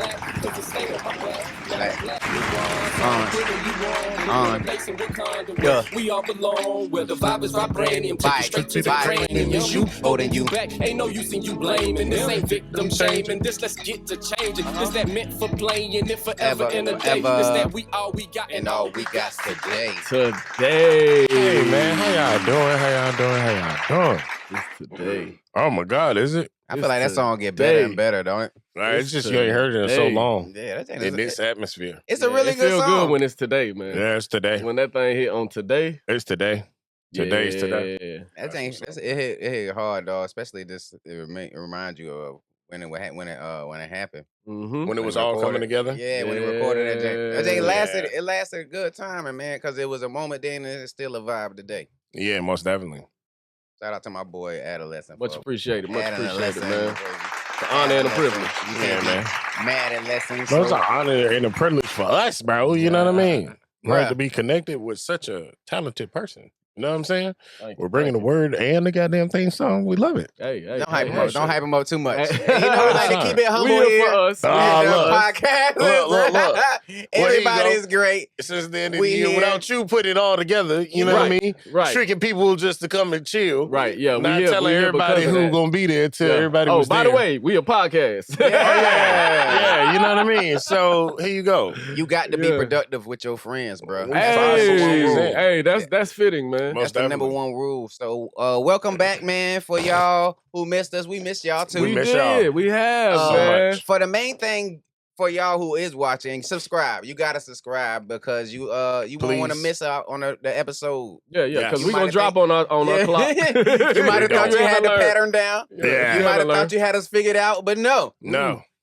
Yeah. We all belong where the vibe is vibranium. Take it straight to the cranium. It's you holding you back. Ain't no use in you blaming. This ain't victim shaming. This let's get to changing. This that meant for playing it forever and a day. This that we all we got and all we got today. Hey man, how y'all doing? It's today. Oh my God, is it? I feel like that song get better and better, don't it? It's just you ain't heard it in so long. Yeah, that thing In this atmosphere. It's a really good song. It feel good when it's today, man. Yeah, it's today. When that thing hit on today. It's today. Today's today. That thing, it hit hard, dog. Especially this, it reminds you of when it happened. Mm-hmm. When it was all coming together. Yeah, when it recorded that thing. That thing lasted. It lasted a good time, man, because it was a moment then, and it's still a vibe today. Yeah, most definitely. Shout out to my boy Adolescent. Much appreciated, man. It's The honor and the privilege. Yeah, man. Mad at lessons. It's an honor and a privilege for us, bro. You know what I mean? Right, to be connected with such a talented person. You know what I'm saying? We're bringing the word and the goddamn theme song. We love it. Hey, don't hype him up. Don't hype him up too much. Hey. You know, we like to keep it humble here for us. Podcast. Look. Everybody is great. Since the end of the year, without you putting it all together, you know what I mean? Right. Tricking people just to come and chill. Right, yeah. Not telling everybody who's going to be there until everybody was there. Oh, by the way, we a podcast. Yeah, you know what I mean? So, here you go. You got to be productive with your friends, bro. Hey, that's fitting, man. That's the number one rule. So, welcome back, man. For y'all who missed us, we missed y'all too. We did. We have, man. For the main thing for y'all who is watching, subscribe. You gotta subscribe because you won't want to miss out on the episode. Yeah, because we're gonna drop on our clock. You might have thought you had the pattern down. Yeah. You might have thought you had us figured out, but no.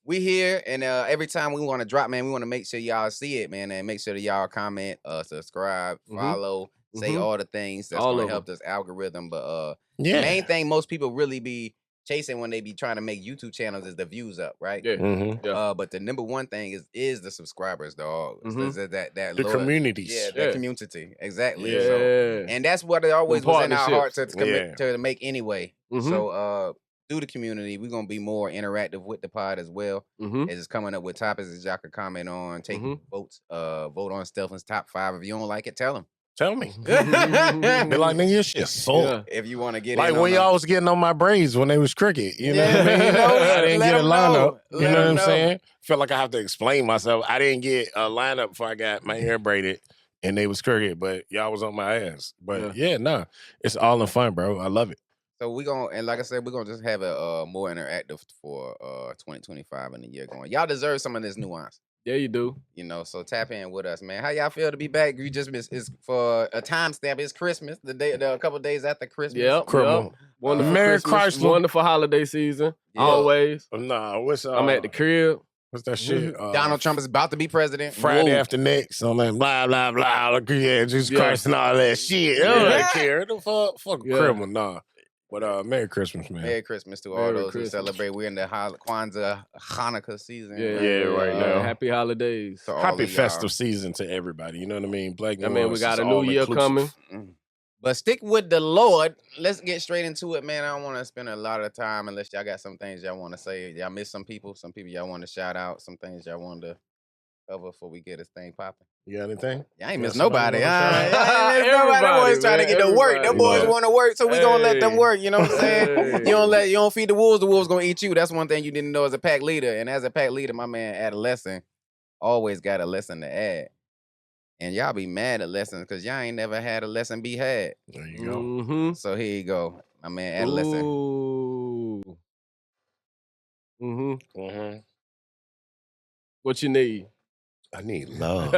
We here, and every time we want to drop, man, we want to make sure y'all see it, man, and make sure that y'all comment, subscribe, follow, say all the things that's going to help this algorithm. But the main thing most people really be chasing when they be trying to make YouTube channels is the views up, right? Yeah. But the number one thing is the subscribers, dog. The communities. Yeah, the community. Exactly. Yeah. So, and that's what it always was in our heart to make anyway. So through the community, we're going to be more interactive with the pod as well. As it's coming up with topics that y'all can comment on, take votes, vote on Stephen's top 5. If you don't like it, tell him. Tell me. Be like, nigga, your shit sold. If you want to get like when y'all was getting on my braids when they was cricket. You know what I mean? I didn't get a lineup. You know what I'm saying? Felt like I have to explain myself. I didn't get a lineup before I got my hair braided and they was cricket, but y'all was on my ass. But it's all in fun, bro. I love it. So we're going to, and like I said, we're going to just have it more interactive for 2025 and the year going. Y'all deserve some of this nuance. Yeah, you do. You know, so tap in with us, man. How y'all feel to be back? You just missed, it's for a timestamp. It's Christmas, a couple days after Christmas. Yep. Wonderful Merry Christmas, wonderful holiday season. Always. Nah, what's I'm at the crib. What's that shit? Donald Trump is about to be president. Friday after next. I'm like, blah, blah, blah. Yeah, Jesus Christ and all that shit. I don't care. The fuck criminal, nah. But Merry Christmas, man. Merry Christmas to all those who celebrate. We're in the Kwanzaa, Hanukkah season. Yeah, right now. Happy holidays. Happy festive season to everybody. You know what I mean? Black Nuwaunce. We got a new year coming. But stick with the Lord. Let's get straight into it, man. I don't want to spend a lot of time unless y'all got some things y'all want to say. Y'all miss some people. Some people y'all want to shout out. Some things y'all want to cover before we get this thing popping. You got anything? I ain't miss nobody. I ain't miss nobody. Them boys trying to get to work. Them boys want to work, so we gonna let them work. You know what I'm saying? You don't feed the wolves gonna eat you. That's one thing you didn't know as a pack leader. And as a pack leader, my man Adolescent always got a lesson to add. And y'all be mad at lessons because y'all ain't never had a lesson be had. There you go. So here you go, my man Adolescent. What you need? I need love.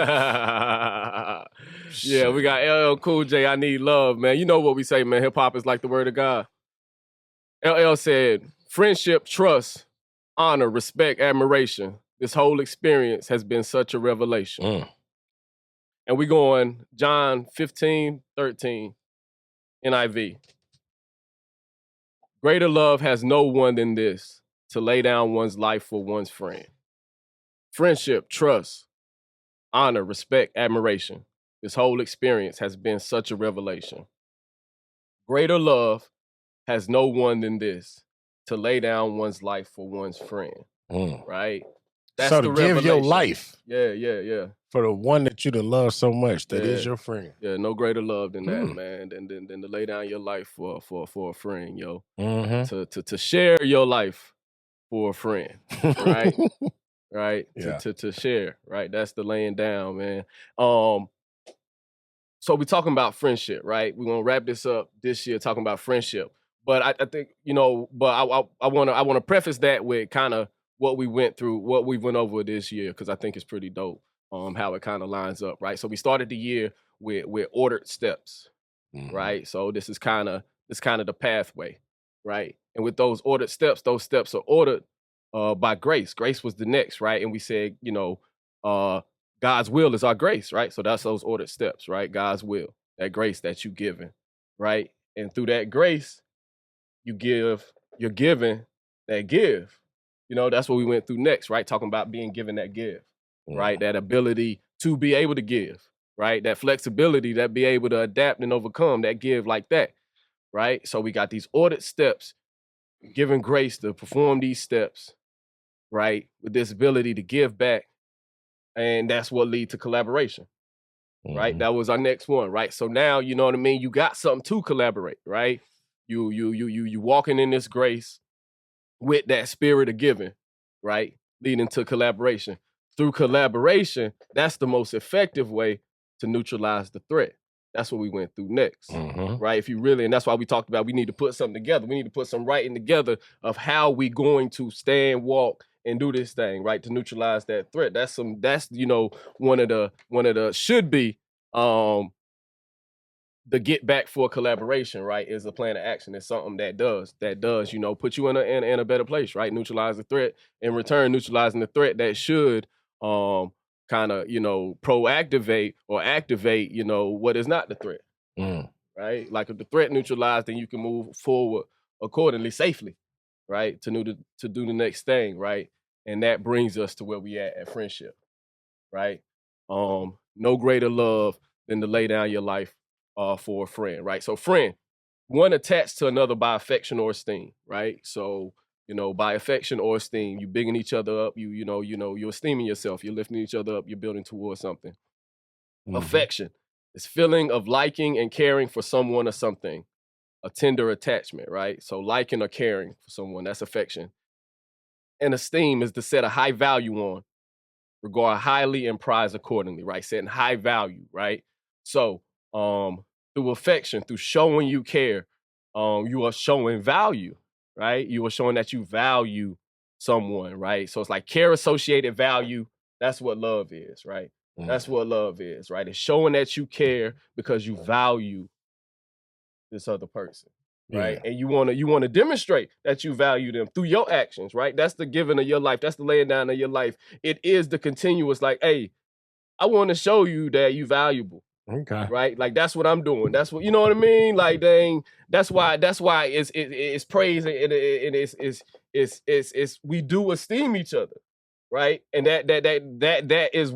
Yeah, we got LL Cool J. I need love, man. You know what we say, man. Hip hop is like the word of God. LL said, friendship, trust, honor, respect, admiration. This whole experience has been such a revelation. And we going John 15:13, NIV. Greater love has no one than this, to lay down one's life for one's friend. Friendship, trust, honor, respect, admiration. This whole experience has been such a revelation. Greater love has no one than this, to lay down one's life for one's friend. Right? That's so the to give your revelation. life. Yeah. For the one that you done love so much, that is your friend. Yeah, no greater love than that, man. Than to lay down your life for a friend, yo. To share your life for a friend, right? Right? Yeah. To share, right? That's the laying down, man. So we're talking about friendship, right? We're gonna wrap this up this year talking about friendship. But I think, but I wanna preface that with kind of what we went through, what we went over this year, because I think it's pretty dope. How it kind of lines up, right? So we started the year with ordered steps, right? So this is kind of the pathway, right? And with those steps are ordered by grace. Grace was the next, right? And we said, God's will is our grace, right? So that's those ordered steps, right? God's will, that grace that you given, right? And through that grace, you're given that give. That's what we went through next, right? Talking about being given that give, right? That ability to be able to give, right? That flexibility, that be able to adapt and overcome, that give like that, right? So we got these ordered steps, given grace to perform these steps, right? With this ability to give back. And that's what lead to collaboration, right? That was our next one, right? So now, you know what I mean? You got something to collaborate, right? You walking in this grace with that spirit of giving, right? Leading to collaboration. Through collaboration, that's the most effective way to neutralize the threat. That's what we went through next, right? And that's why we talked about we need to put something together. We need to put some writing together of how we going to stand, walk, and do this thing, right? To neutralize that threat. That's one of the should be the get back for collaboration, right? Is a plan of action. It's something that does, put you in a better place, right? Neutralize the threat. In return, neutralizing the threat that should kind of, proactivate or activate, what is not the threat. Right? Like if the threat neutralized, then you can move forward accordingly, safely, right? To do the next thing, right? And that brings us to where we at friendship, right? No greater love than to lay down your life for a friend, right? So friend, one attached to another by affection or esteem, right? So, by affection or esteem, you bigging each other up, you're esteeming yourself, you're lifting each other up, you're building towards something. Affection is feeling of liking and caring for someone or something, a tender attachment, right? So liking or caring for someone, that's affection. And esteem is to set a high value on, regard highly and prize accordingly, right? Setting high value, right? So through affection, through showing you care, you are showing value, right? You are showing that you value someone, right? So it's like care associated value. That's what love is, right? That's what love is, right? It's showing that you care because you value this other person, right? And you want to demonstrate that you value them through your actions, right? That's the giving of your life. That's the laying down of your life. It is the continuous, like, hey, I want to show you that you valuable. Okay. Right? Like that's what I'm doing. That's what, you know what I mean? Like dang, that's why it's praise and it's we do esteem each other, right? And that is,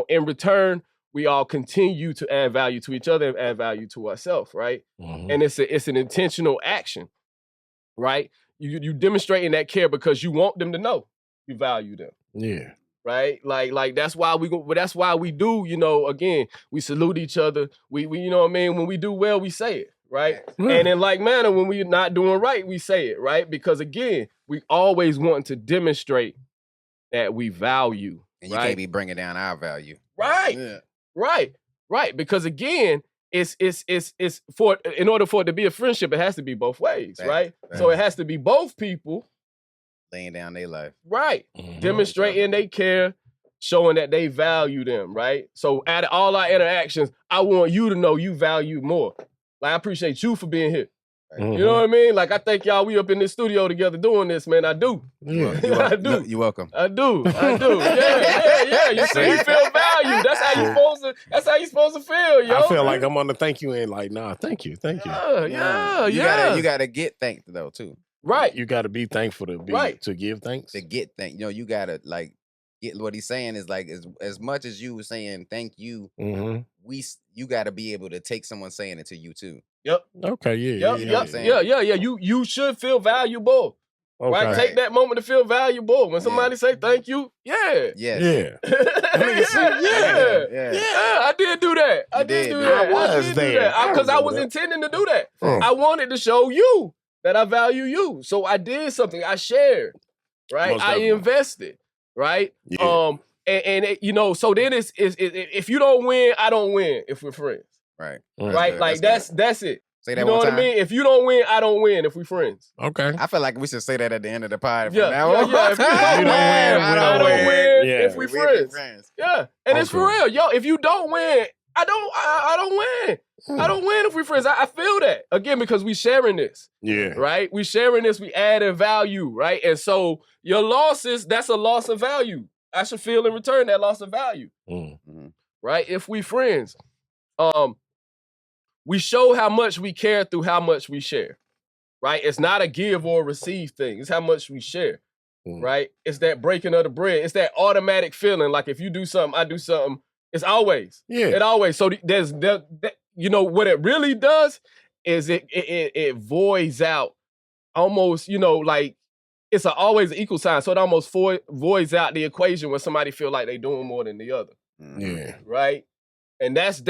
in return, we all continue to add value to each other and add value to ourselves, right? And it's an intentional action, right? You demonstrating that care because you want them to know you value them. Yeah. Right? Like that's why we do, again, we salute each other. We you know what I mean? When we do well, we say it, right? And in like manner, when we're not doing right, we say it, right? Because again, we always want to demonstrate that we value. And you can't be bringing down our value. Right. Yeah. Right. Because again, it's in order for it to be a friendship, it has to be both ways, right? So it has to be both people laying down their life. Right. Demonstrating they care, showing that they value them, right? So at all our interactions, I want you to know you value more. Like, I appreciate you for being here. You know what I mean? Like, I think y'all, we up in this studio together doing this, man. I do. I do. You're welcome. I do. Yeah. You see, you feel valued. That's how you supposed to feel, yo. I feel like I'm on the thank you end, like, nah, thank you. Yeah. You gotta get thanked though, too. Right. You got to be thankful to give thanks. To get thanked. You gotta like get what he's saying is like as much as you were saying thank you, you gotta be able to take someone saying it to you too. Yep. Okay, yeah. You should feel valuable. Okay. Right? Take that moment to feel valuable. When somebody say thank you, Yes. Yeah. I did do that. I did do that. I was there. Because I was that. intending to do that. I wanted to show you that I value you. So I did something. I shared, right? Most I definitely. invested, right? Yeah. And it, you know, so then it's if you don't win, I don't win if we're friends. Right. Right? good. Like That's that's it. Say that You know one what time. I mean? If you don't win, I don't win if we friends. Okay. I feel like we should say that at the end of the pod. Yeah, from now on. yeah. If you don't win, I don't win Yeah. if we friends. Yeah, and it's for real, yo. If you don't win, I don't win. I don't win if we friends. I feel that again because we sharing this, Yeah. right? We sharing this. We adding value, right? And so your losses, that's a loss of value. I should feel in return that loss of value, right? If we friends, we show how much we care through how much we share, right? It's not a give or receive thing. It's how much we share, right? It's that breaking of the bread. It's that automatic feeling. Like if you do something, I do something. It's always. Yeah. It always. So there's you know what it really does is it voids out almost, you know, like it's always an equal sign. So it almost voids out the equation when somebody feel like they doing more than the other. Yeah. Right. And that's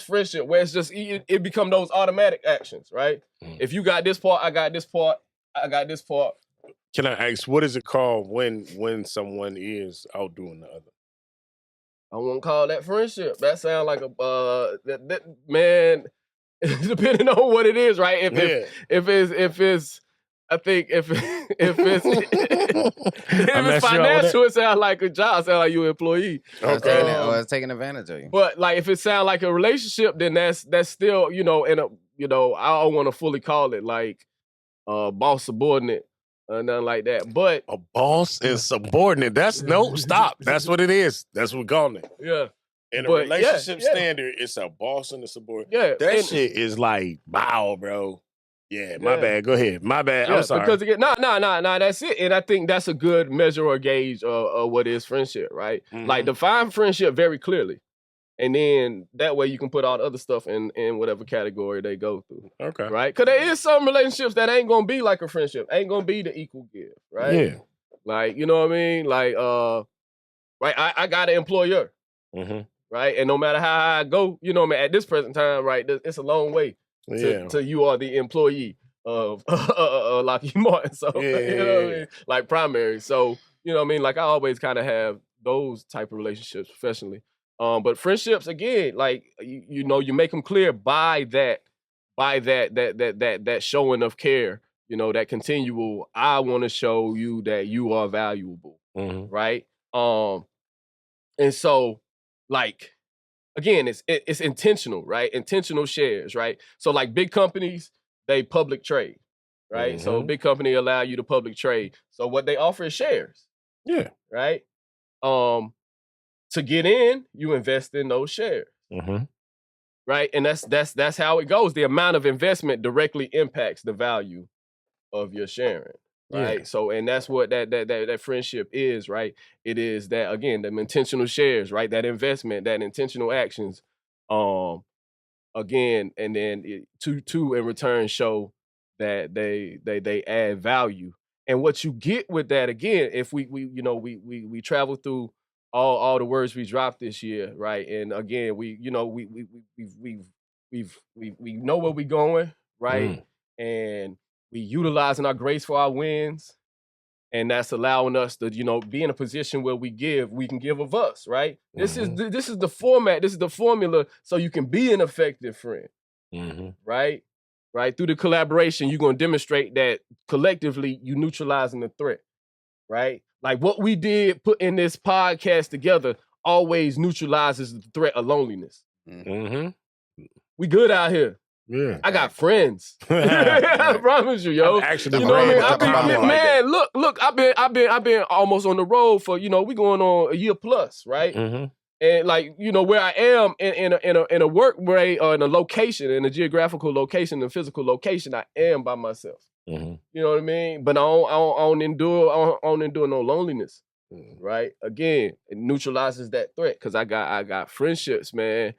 friendship where it's just it become those automatic actions, right? If you got this part, I got this part, I got this part. Can I ask, what is it called when someone is outdoing the other? I won't call that friendship. That sounds like a man. Depending on what it is, right? If it's I think if it's financial, it sounds like a job. It sounds like you an employee. Okay. Or it's taking advantage of you. But like if it sounds like a relationship, then that's still, you know, in a, you know, I don't want to fully call it like boss subordinate or nothing like that. But a boss and subordinate. That's stop. That's what it is. That's what we're calling it. Yeah. In a relationship standard, it's a boss and a subordinate. Yeah. That shit is like, wow, bro. Yeah, my bad. Go ahead. My bad. I'm sorry. Because again, no, that's it. And I think that's a good measure or gauge of what is friendship, right? Like define friendship very clearly. And then that way you can put all the other stuff in whatever category they go through. Okay. Right? Because there is some relationships that ain't gonna be like a friendship. Ain't gonna be the equal give, right? Yeah. Like, you know what I mean? Like, right, I got an employer. Right? And no matter how I go, you know what I mean, at this present time, right, it's a long way to you are the employee of Lockheed Martin. So, you know what I mean? Like primary. So, you know what I mean? Like I always kind of have those type of relationships professionally. But friendships, again, like, you know, you make them clear by that showing of care, you know, that continual, I want to show you that you are valuable, right? And so, like, again, it's intentional, right? Intentional shares, right? So like big companies, they public trade, right? So big company allow you to public trade. So what they offer is shares. Yeah. Right? To get in, you invest in those shares. Right? And that's how it goes. The amount of investment directly impacts the value of your sharing. Right. So, and that's what that friendship is, right? It is that, again, them intentional shares, right? That investment, that intentional actions, again, and then to in return show that they add value. And what you get with that, again, if we travel through all the words we dropped this year, right? And again, we know where we're going, right? And we utilizing our grace for our wins, and that's allowing us to, you know, be in a position where we can give of us, right? This is the format, this is the formula, so you can be an effective friend, right? Right? Through the collaboration, you're gonna demonstrate that collectively you neutralizing the threat, right? Like what we did put in this podcast together always neutralizes the threat of loneliness. We good out here. Yeah, I got friends. I promise you, yo. I'm actually, you know what I mean? Man, look. I've been almost on the road for, you know, we going on a year plus, right? And like, you know, where I am in a work way or in a location, in a geographical location, a physical location, I am by myself. You know what I mean? But I don't endure no loneliness, right? Again, it neutralizes that threat because I got friendships, man.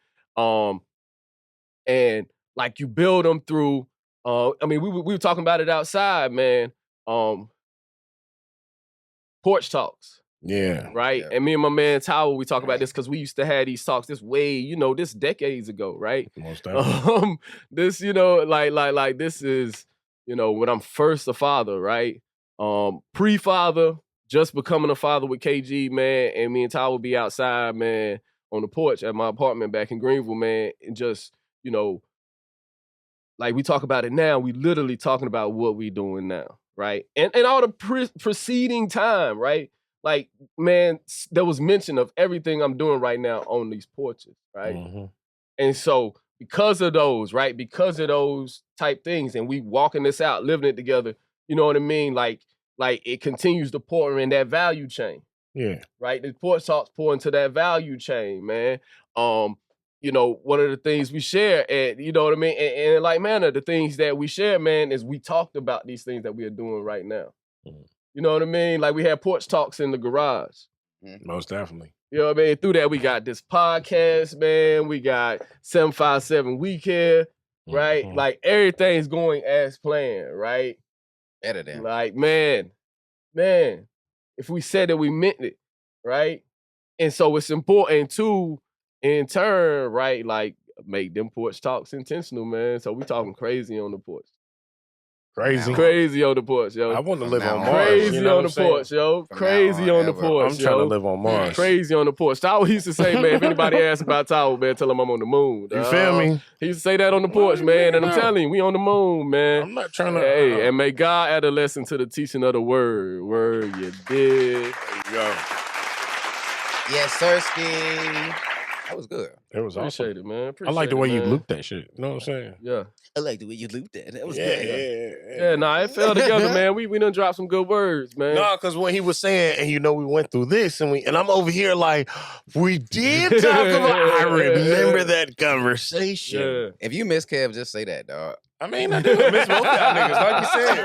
And like you build them through, I mean, we were talking about it outside, man. Porch Talks. Yeah. Right? Yeah. And me and my man Tower, we talk about this because we used to have these talks this decades ago, right? Most definitely. This, like this is, when I'm first a father, right? Pre-father, just becoming a father with KG, man, and me and Tower would be outside, man, on the porch at my apartment back in Greenville, man, and just, like we talk about it now, we literally talking about what we doing now, right? And all the preceding time, right? Like, man, there was mention of everything I'm doing right now on these porches, right? Mm-hmm. And so because of those, right? Because of those type things, and we walking this out, living it together, you know what I mean? Like it continues to pour in that value chain. Yeah. Right? The Porch Talks pour into that value chain, man. One of the things we share, and you know what I mean? And in like manner, the things that we share, man, is we talked about these things that we are doing right now. Mm-hmm. You know what I mean? Like we had Porch Talks in the garage. Most definitely. You know what I mean? Through that, we got this podcast, man. We got 757 Week Here, right? Mm-hmm. Like everything's going as planned, right? Better than. Like, man, if we said it, we meant it, right? And so it's important to, in turn, right, like make them Porch Talks intentional, man. So we talking crazy on the porch. Crazy on the porch, yo. I want to live on Mars. Crazy on the porch, yo. Crazy on the porch, I'm trying to live on Mars. Crazy on the porch. Tower used to say, man, if anybody asks about Tower, man, tell them I'm on the moon. You feel me? He used to say that on the porch, man. And I'm telling you, we on the moon, man. I'm not trying to. Hey, and may God add a lesson to the teaching of the word. Word, you did. There you go. Yes, Sirski. That was good. It was awesome. Appreciate it, man. I like the way you looped that shit. You know what I'm saying? Yeah. I like the way you looped that. That was good. It fell together, man. We done dropped some good words, man. No, because when he was saying, and we went through this, and I'm over here like, we did talk about. I remember that conversation. Yeah. If you miss Kev, just say that, dog. I mean, I do miss both y'all niggas. Like you said,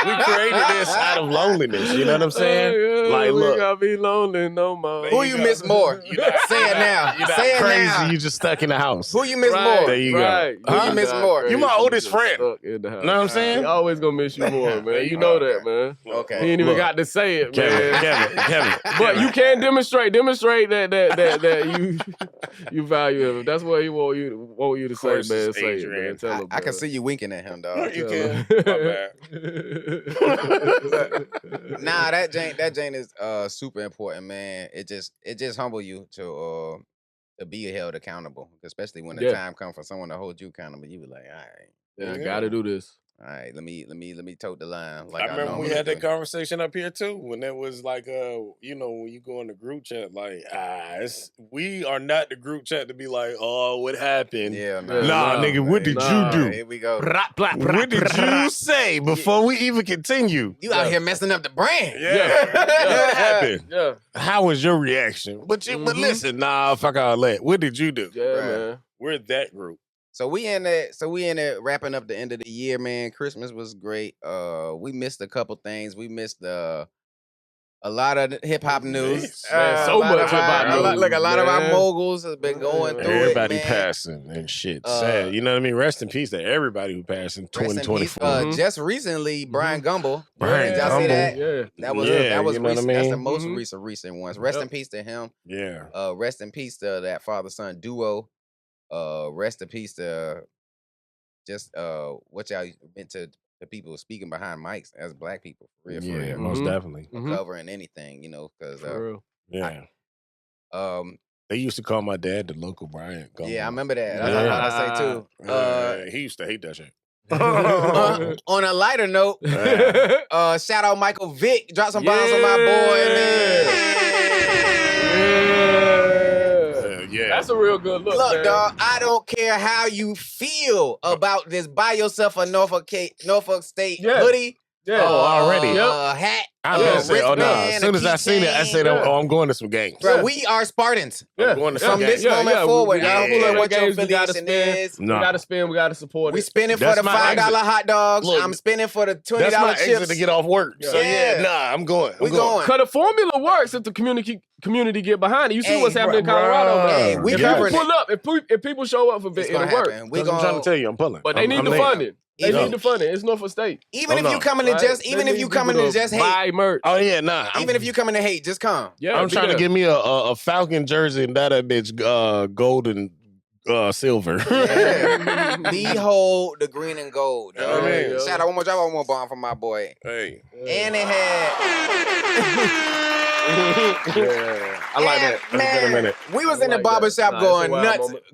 we created this out of loneliness. You know what I'm saying? Like, look, we gotta be lonely no more. Who you miss more? Say it now. You're not Say it crazy. now. You just stuck in the house. Who you miss more? There you go. Who you miss more? You my oldest friend. Stuck in the house. Know what I'm saying? He always gonna miss you more, man. You know that, man. Okay. He ain't even got to say it, man. Kevin. But you can demonstrate that you value him. That's what he want you to say, man. Say it, man. Tell him. I can see you winking at him, dog. You can. My bad. Nah, that Jane is super important, man. It just humble you to be held accountable, especially when the time comes for someone to hold you accountable. You be like, all right, I gotta do this. All right, let me tote the line. Like I remember we had that conversation up here too, when it was like, when you go in the group chat, like, we are not the group chat to be like, oh, what happened? Yeah, nigga, what did you do? Here we go. What did you say before we even continue? You out here messing up the brand. Yeah. What happened? Yeah. How was your reaction? But listen, fuck all that. What did you do? Yeah, man. We're that group. So we in it wrapping up the end of the year, man. Christmas was great. We missed a couple things. We missed a lot of hip hop news. Man, so much hip hop news. Look, a lot of our moguls has been going through everybody it, man. passing and shit. Sad. You know what I mean? Rest in peace to everybody who passed in 2024. Just recently, Brian Gumble. Brian Did y'all see that? Yeah. That was you know recent. what I mean? That's the most recent ones. Rest in pease to him. Yeah. Rest in peace to that father-son duo. Rest in peace to just what y'all meant to the people speaking behind mics as black people. For real. Most definitely. Covering anything, because they used to call my dad the local Brian Gumble. Yeah, I remember that. That's what I was about to say too. He used to hate that shit. On a lighter note, shout out Michael Vick. Drop some bombs on my boy, man. That's a real good look. Look, man. dog, I don't care how you feel about this. Buy yourself a Norfolk State hoodie. Yeah. Already. Hat. I was say, as soon as I seen it, I said, I'm going to some games. Bro, we are Spartans. I'm going to some From games. this moment forward, I don't care what your games we gotta affiliation spend. is. We gotta spend, we gotta support We it. spending for the $5 hot dogs. Look, I'm spending for the $20 That's my chips. exit to get off work. So I'm going. We going. Cause the formula works if the community get behind it. You see what's happening in Colorado, man. Hey, we If covering people it. pull up, if people show up for it, it'll work. I'm trying to tell you, I'm pulling. But they need the funding. They need to fund it. It's Norfolk State. Even if you coming to just, even if you coming to just hate, buy merch. Oh yeah, nah. even if you coming to hate, just come. Yeah, I'm trying to get me a Falcon jersey and that bitch gold and silver. Yeah. Behold the green and gold. You know what I mean? Yeah. Shout out one more bomb from my boy. Hey. And it had. I like that. Man, we was in the barbershop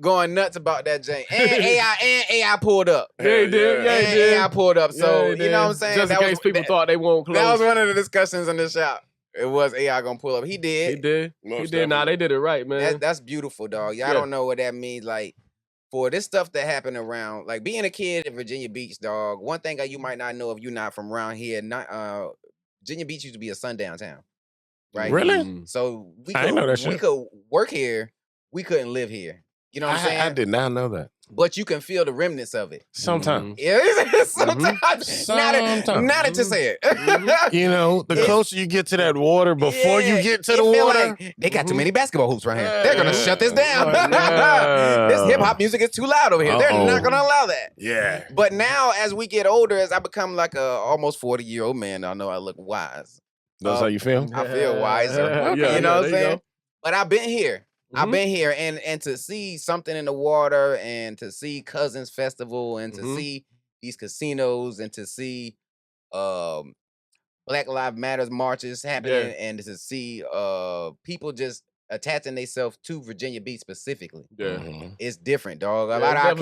going nuts about that Jane. And AI pulled up. Yeah, he did. Yeah, he did. AI pulled up. So Yeah, you know what I'm saying? Just in case people thought they won't close. That was one of the discussions in the shop. It was AI gonna pull up. He did. He did. He did. Nah, they did it right, man. That's beautiful, dog. Y'all don't know what that means. Like for this stuff that happened around, like being a kid in Virginia Beach, dog. One thing that you might not know if you're not from around here. Virginia Beach used to be a sundown town. Right. Really? So we could work here. We couldn't live here. You know what I'm saying? I did not know that. But you can feel the remnants of it. Sometimes. Yeah, sometimes. Now that you say it. You know, the closer you get to that water before you get to the water. Like they got too many basketball hoops right here. They're going to shut this down. This hip-hop music is too loud over here. They're not going to allow that. Yeah. But now, as we get older, as I become like a almost 40-year-old man, I know I look wise. That's how you feel? I feel wiser. You know what I'm saying? But I've been here. I've been here, and to see something in the water, and to see Cousins Festival, and to see these casinos, and to see Black Lives Matters marches happening, and to see people just attaching themselves to Virginia Beach specifically. Yeah, it's different, dog. A lot of our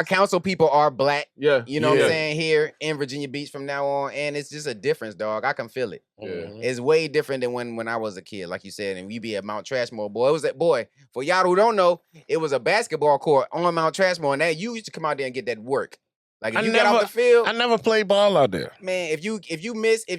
council people are Black. Yeah, you know what I'm saying, here in Virginia Beach from now on, and it's just a difference, dog. I can feel it. It's way different than when I was a kid, like you said, and we be at Mount Trashmore. Boy, it was that boy. For y'all who don't know, it was a basketball court on Mount Trashmore, and that you used to come out there and get that work. Like if you got off the field, I never played ball out there. Man, if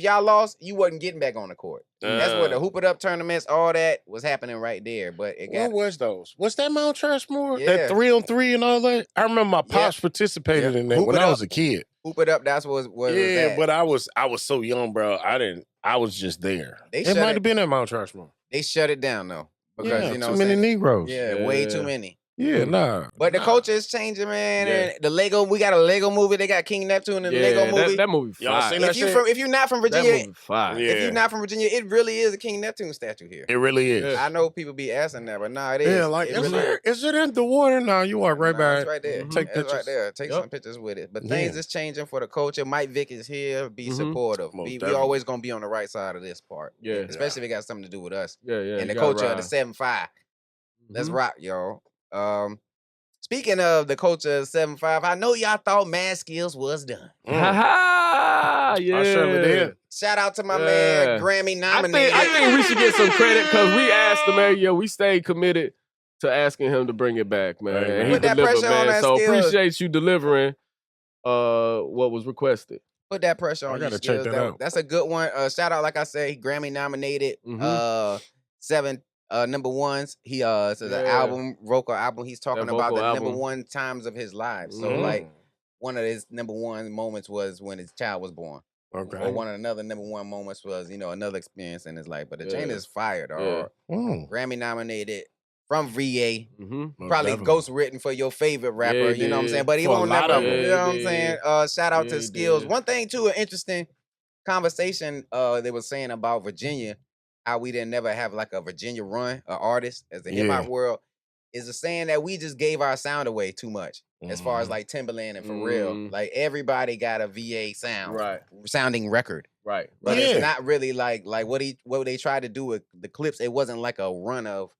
y'all lost, you wasn't getting back on the court. That's where the Hoop It Up tournaments, all that was happening right there. But what was those? Was that Mount Trashmore? Yeah. That 3-on-3 and all that? I remember my pops participated in that when I was a kid. Hoop It Up, that's what was that. But I was so young, bro. I was just there. It might have been at Mount Trashmore. They shut it down though. Because you know too many Negroes. Yeah, way too many. Yeah, nah. But the culture is changing, man. And the Lego, we got a Lego movie. They got King Neptune in the Lego movie. That movie fire. Y'all seen that shit? If you're not from Virginia, that movie fire. If you're not from Virginia, it really is a King Neptune statue here. It really is. I know people be asking that, but nah, it is. Yeah, like is it in the water? No, you walk right by it. It's right there. Take pictures. Right there. Take some pictures with it. But things is changing for the culture. Mike Vick is here. Be supportive. We always gonna be on the right side of this part. Yeah. Especially if it got something to do with us. Yeah. And the culture of the 7-5. Let's rock, y'all. Speaking of the culture of 7-5, I know y'all thought Mad Skills was done. Yeah. I certainly did. Shout out to my man, Grammy nominated. I think we should get some credit because we asked him every year. We stayed committed to asking him to bring it back, man. And he delivered, man. So appreciate you delivering what was requested. Put that pressure on. I gotta check that out. That's a good one. Shout out, like I say, Grammy nominated. 7 number ones. He it's an vocal album. He's talking about the number one times of his life. So like one of his number one moments was when his child was born. Okay. Or one of another number one moments was, another experience in his life. But the chain is fired, dog. Grammy nominated from VA. Probably ghost written for your favorite rapper. You know what I'm saying? But he won't never. You know what I'm saying? Shout out to Skills. One thing too, an interesting conversation they were saying about Virginia. How we didn't never have like a Virginia run, an artist as the hip hop world, is the saying that we just gave our sound away too much. As far as like Timberland and Pharrell, like everybody got a VA sound, sounding record, right? But it's not really like what they tried to do with the clips. It wasn't like a run of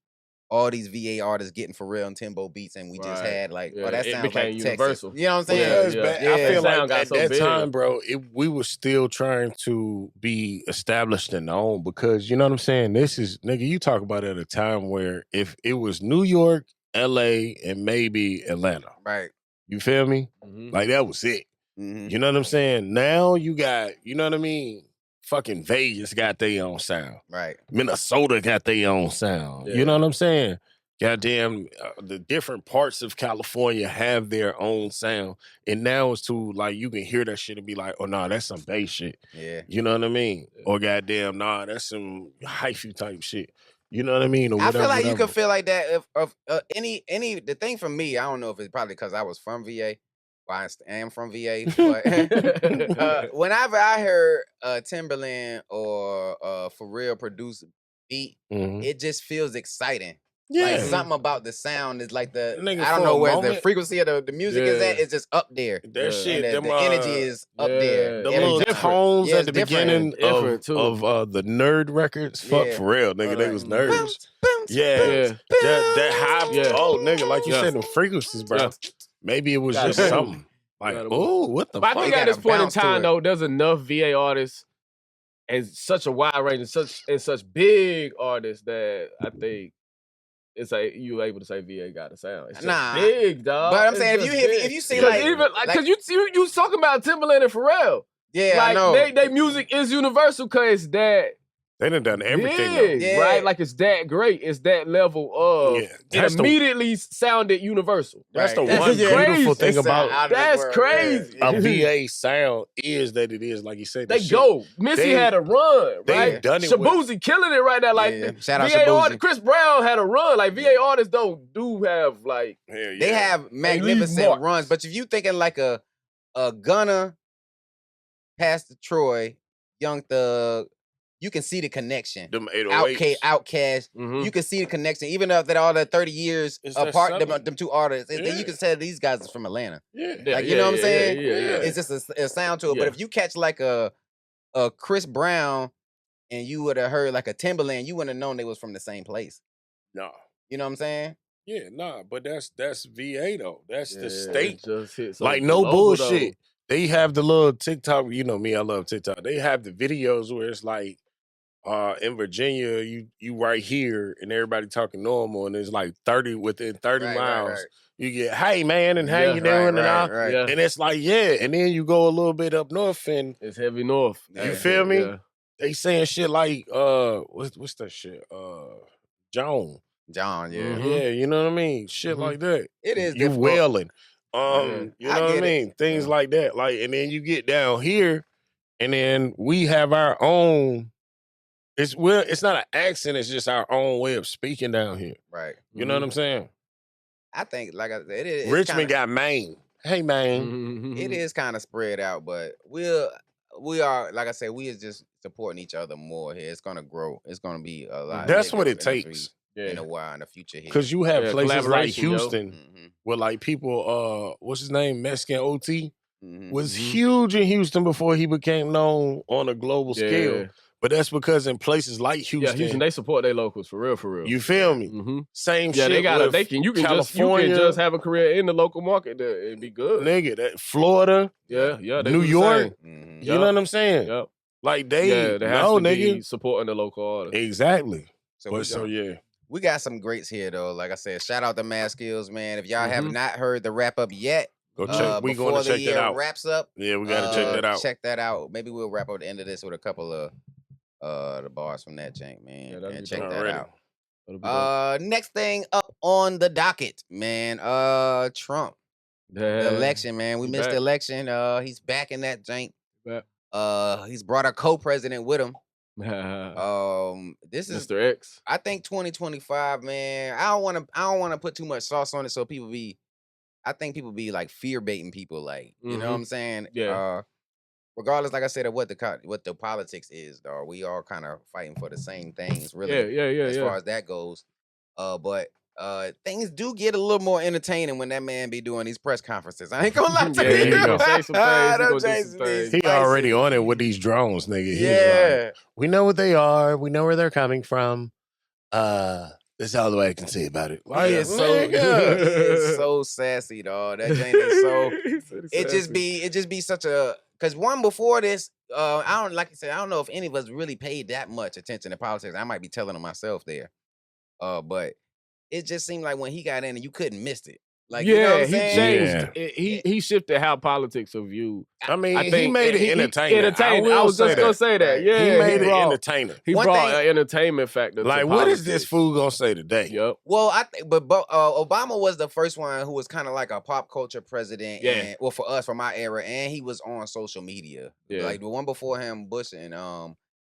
all these VA artists getting Pharrell and Timbo beats, and we just had like, oh, that sounds like universal. Texas. You know what I'm saying? I feel like at that time, bro, we were still trying to be established and known because, you know what I'm saying? This is, nigga, you talk about at a time where if it was New York, LA, and maybe Atlanta. Right. You feel me? Like that was it. You know what I'm saying? Now you got, you know what I mean? Fucking Vegas got their own sound. Right. Minnesota got their own sound. You know what I'm saying? Goddamn, the different parts of California have their own sound. And now it's to, like, you can hear that shit and be like, oh, nah, that's some bass shit. Yeah. You know what I mean? Or goddamn, nah, that's some hyphy type shit. You know what I mean? Or I whatever, feel like you can feel like that if any the thing for me, I don't know if it's probably because I was from VA, Well, I am from VA, but whenever I heard Timberland or Pharrell produce beat, it just feels exciting. Yeah. Like something about the sound is like Nigga, I don't for know a where the moment- frequency of the music is at. It's just up there. That shit, And them, the energy is up there. the every little time. tones Yeah, at the it's different. beginning Different, too. of the nerd records. Fuck Yeah. for real, nigga. They like, was nerds. boom, Yeah. boom, That high. Yeah. Oh, nigga, like you Yeah. said, them frequencies, bro. Yeah. Maybe it was Gotta just move. something. Like, Gotta move. oh, what the But I fuck? think You at this gotta point in bounce to time, it. though, there's enough VA artists and such a wide range and such big artists that I think it's like you able to say VA got a sound. It's just Nah. big, dog. But I'm It's saying just if big. you see Cause like even because you talking about Timberland and Pharrell, yeah, I like know. they music is universal because it's that They done done everything. big, though. Yeah. right? Like it's that great. It's that level of Yeah. it That's the- immediately sounded universal. That's the Right. one Yeah. beautiful thing It's about out of this That's world, crazy. a VA sound is that it is, like you said, the They shit. go. Missy They- had a run, They've right? done it with- Shabuzi killing it right now. Like Yeah. Shout out VA Shabuzi. artists, Chris Brown had a run. Like VA artists do have like Hell yeah. They have magnificent marks. runs, but if you thinking like a Gunna, Pastor Troy, Young Thug, you can see the connection. them 808s. Outcast, mhm. you can see the connection, even though they're all the 30 years It's that apart. something. Them two artists, Yeah. you can tell these guys are from Atlanta. Yeah. Yeah, Like you know what I'm saying? Yeah. It's just a sound to it. Yeah. But if you catch like a Chris Brown and you would have heard like a Timberland, you wouldn't have known they was from the same place. No. You know what I'm saying? Yeah, nah, but that's VA though. That's the Yeah, state. it just hits Like on no global, though. bullshit. They have the little TikTok. You know me, I love TikTok. They have the videos where it's like, in Virginia, you right here, and everybody talking normal, and it's like 30 within 30 Right, miles. right. You get, hey man, and how Yeah, you doing, and all. right. Yeah. And it's like, yeah, and then you go a little bit up north, and It's heavy north. You feel me? Yeah. they saying shit like, what's that shit? Joan. John, yeah. Mhm. Yeah, you know what I mean? Shit Mhm. like that. It is You difficult. wailing. Yeah. You I know what I get it. mean? Things Yeah. like that. Like, and then you get down here, and then we have our own. It's not an accent. It's just our own way of speaking down here. Right. You know what I'm saying? I think, like I said, it is. Richmond got Maine. Hey, Maine. Mhm. It is kind of spread out, but we are, like I said, we is just supporting each other more here. It's gonna grow. It's gonna be a lot. That's bigger what it in the takes. Yeah. in a while in the future here. Because you have Yeah, places like collaboration, yo. Houston Mhm, where like people, what's his name? Mexican OT mhm. was Mhm. huge in Houston before he became known on a global Yeah. scale. But that's because in places like Yeah, Houston, Houston, they support their locals for real. you feel me? Mm-hmm. Same Yeah, shit. they got with they can you can California, just have a career in the local market and be good. nigga. That Florida, Yeah, they New do the York, same. Mhm. you know what I'm saying? Yep. Like they, Yeah, they have no, to be nigga. supporting the local artists. Exactly. So, But so yeah, we got some greats here though. Like I said, shout out to Mad Skills, man. If y'all have Mhm. not heard the wrap up yet, go check. We before going to the check year that out. wraps up, Yeah, we got to check that out. Check that out. Maybe we'll wrap up the end of this with a couple of the bars from that jank, man. Yeah, that'd and be check dope. that Already. out. That'll be dope. Next thing up on the docket, man. Trump. The election, man. We He missed the back. election. He's back in that jank. Back. He's brought a co-president with him. This is Mr. X. I think 2025, man. I don't want to put too much sauce on it so people be I think people be like fear baiting people, like, you know what I'm saying? Yeah. Regardless, like I said, of what the politics is, dog. We all kind of fighting for the same things, really. Yeah. As far as that goes. But things do get a little more entertaining when that man be doing these press conferences. I ain't gonna lie to Yeah, you. he gonna say some things, he Them gonna do janks some be things. He spicy. already on it with these drones, nigga. He's Yeah. like, we know what they are. We know where they're coming from. That's all the way I can say about it. He is so nigga. he is so sassy, dog. That Jane is so it just be such a because one before this, I don't like you said, I don't know if any of us really paid that much attention to politics. I might be telling on myself there. But it just seemed like when he got in and you couldn't miss it. Like, you know what I'm he saying? changed. He shifted how politics are viewed. I mean, I he think made it he- entertaining. Entertaining. will I was say just gonna that. say that. Right. Yeah, He made it brought, entertaining. He One brought thing- an entertainment factor. Like, to what is this politics. fool gonna say today? Yep. Well, I think, but Obama was the first one who was kind of like a pop culture president. Yeah. And, well, for us, from our era, and he was on social media. Yeah. Like the one before him, Bush and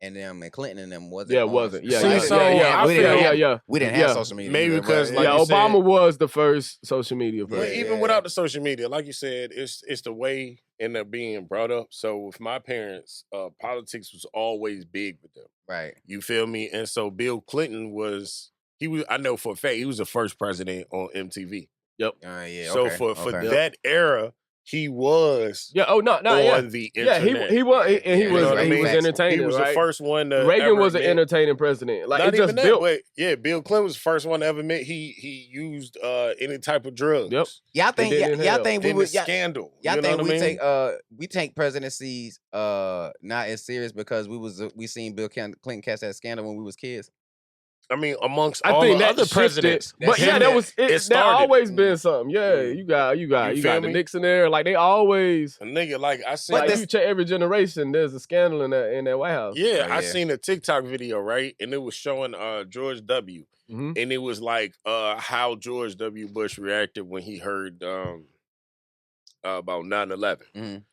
and them and Clinton and them wasn't. Yeah, it wasn't. Yeah, See, yeah, so yeah, I feel- yeah. We didn't Yeah. have social media. Maybe either, because, but, like Yeah, you Obama said- was the first social media But person. even without the social media, like you said, it's the way ended up being brought up. So with my parents, politics was always big with them. right. You feel me? And so Bill Clinton was I know for a fact he was the first president on MTV. Yep. Yeah. So okay, for okay. that era, he was Yeah. Oh no. on Yeah, the internet. he was, and he Yeah, was, you know what I he mean? was Facts. entertaining. He was right? the first one to Reagan ever was an admit- entertaining president. Like Not it just even that, built. but yeah, Bill Clinton was the first one to ever admit he used any type of drugs. Yep. Y'all think didn't y'all inhale. think we In would the y'all, scandal. y'all You know think what I mean? we take presidencies not as serious because we seen Bill Clinton catch that scandal when we was kids. I mean, amongst I all think the that other shifted. presidents. But yeah, him that was it that started. always been something. Yeah, you got You the feel me? Nixon there. Like they always. A nigga, like I seen. Like you check every generation, there's a scandal in that White House. Yeah, Oh, I yeah. seen a TikTok video, right? And it was showing George W. Mhm. And it was like how George W. Bush reacted when he heard about 9/11.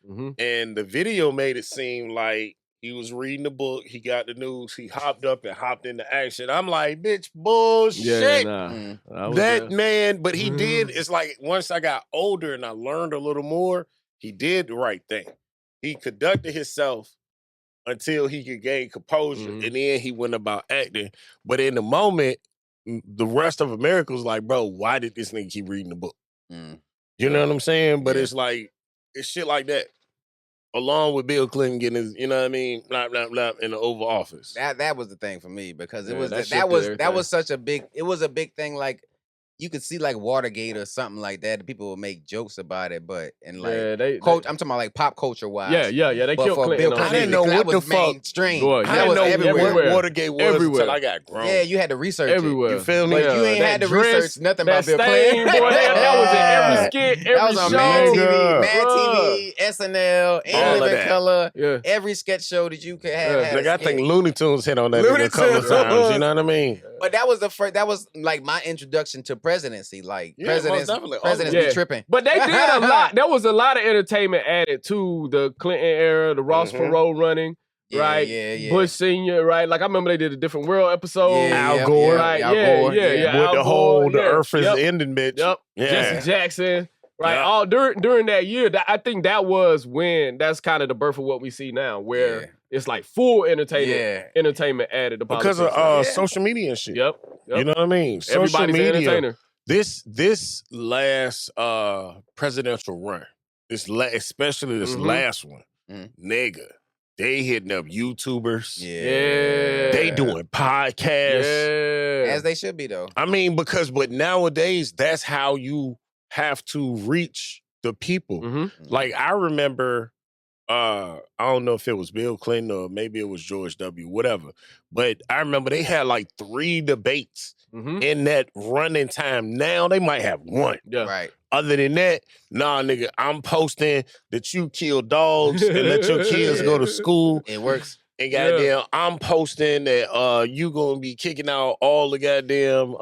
Mhm. And the video made it seem like he was reading the book, he got the news, he hopped up and hopped into action. I'm like, bitch, bullshit. Yeah, nah. Mm. I was That there. man, but he did. It's like once I got older and I learned a little more, he did the right thing. He conducted himself until he could gain composure, Mhm. and then he went about acting. But in the moment, the rest of America was like, bro, why did this nigga keep reading the book? Mm. You know what I'm saying? But Yeah. it's like, it's shit like that. Along with Bill Clinton getting his, you know what I mean, blah, blah, blah, in the Oval Office. That was the thing for me because it Yeah, was that that shifted was everything. such a big thing. Like you could see like Watergate or something like that. People would make jokes about it, but and like Yeah, they- I'm talking about like pop culture wise. Yeah. They But killed for Clinton. Bill on I Clinton, didn't TV. know that what was the fuck- mainstream. Boy, that I didn't was know everywhere. what Watergate was Everywhere. until I got grown. Yeah, you had to research Everywhere. You feel me? But you ain't that had to dress, research nothing that about Bill stain, Clinton. boy, that was in every skit, every That was on show. Mad TV, Nigga. Mad Bruh. TV, SNL, All Ain't of Living that. Color. Yeah. Every sketch show that you could have. Yeah, had a Like, I skit. think Looney Tunes hit on that Looney a couple of Tunes. times. You know what I mean? But that was the first. That was like my introduction to presidency. Like Yeah, most presidents definitely. be Yeah. tripping. But they did a lot. There was a lot of entertainment added to the Clinton era, the Ross Mhm. Perot running, Yeah, right? yeah. Bush Senior, right? Like I remember they did a Different World episode. Yeah, Al yep, Gore. yep, Right? Al Yeah, Gore, yeah. With Al the Gore, whole, the yeah. earth is Yep. ending, bitch. Yep. Yeah. Jesse Jackson. Right. Yeah. All during that year, I think that was when that's kind of the birth of what we see now, where Yeah. it's like full entertainment Yeah. entertainment added to Because of politics. Yeah. social media and shit. Yep. You know what I mean? Social Everybody's an media. entertainer. This last presidential run, especially this Mhm. last one, Mhm. nigga, they hitting up YouTubers. Yeah. They doing podcasts. Yeah. As they should be though. I mean, but nowadays, that's how you have to reach the people. Mhm. Like, I remember, I don't know if it was Bill Clinton or maybe it was George W., whatever. But I remember they had like 3 debates Mhm. in that running time. Now they might have 1. Yeah. Right. Other than that, nah, nigga, I'm posting that you kill dogs and let your kids go to school. It works. And goddamn, I'm posting that you gonna be kicking out all the goddamn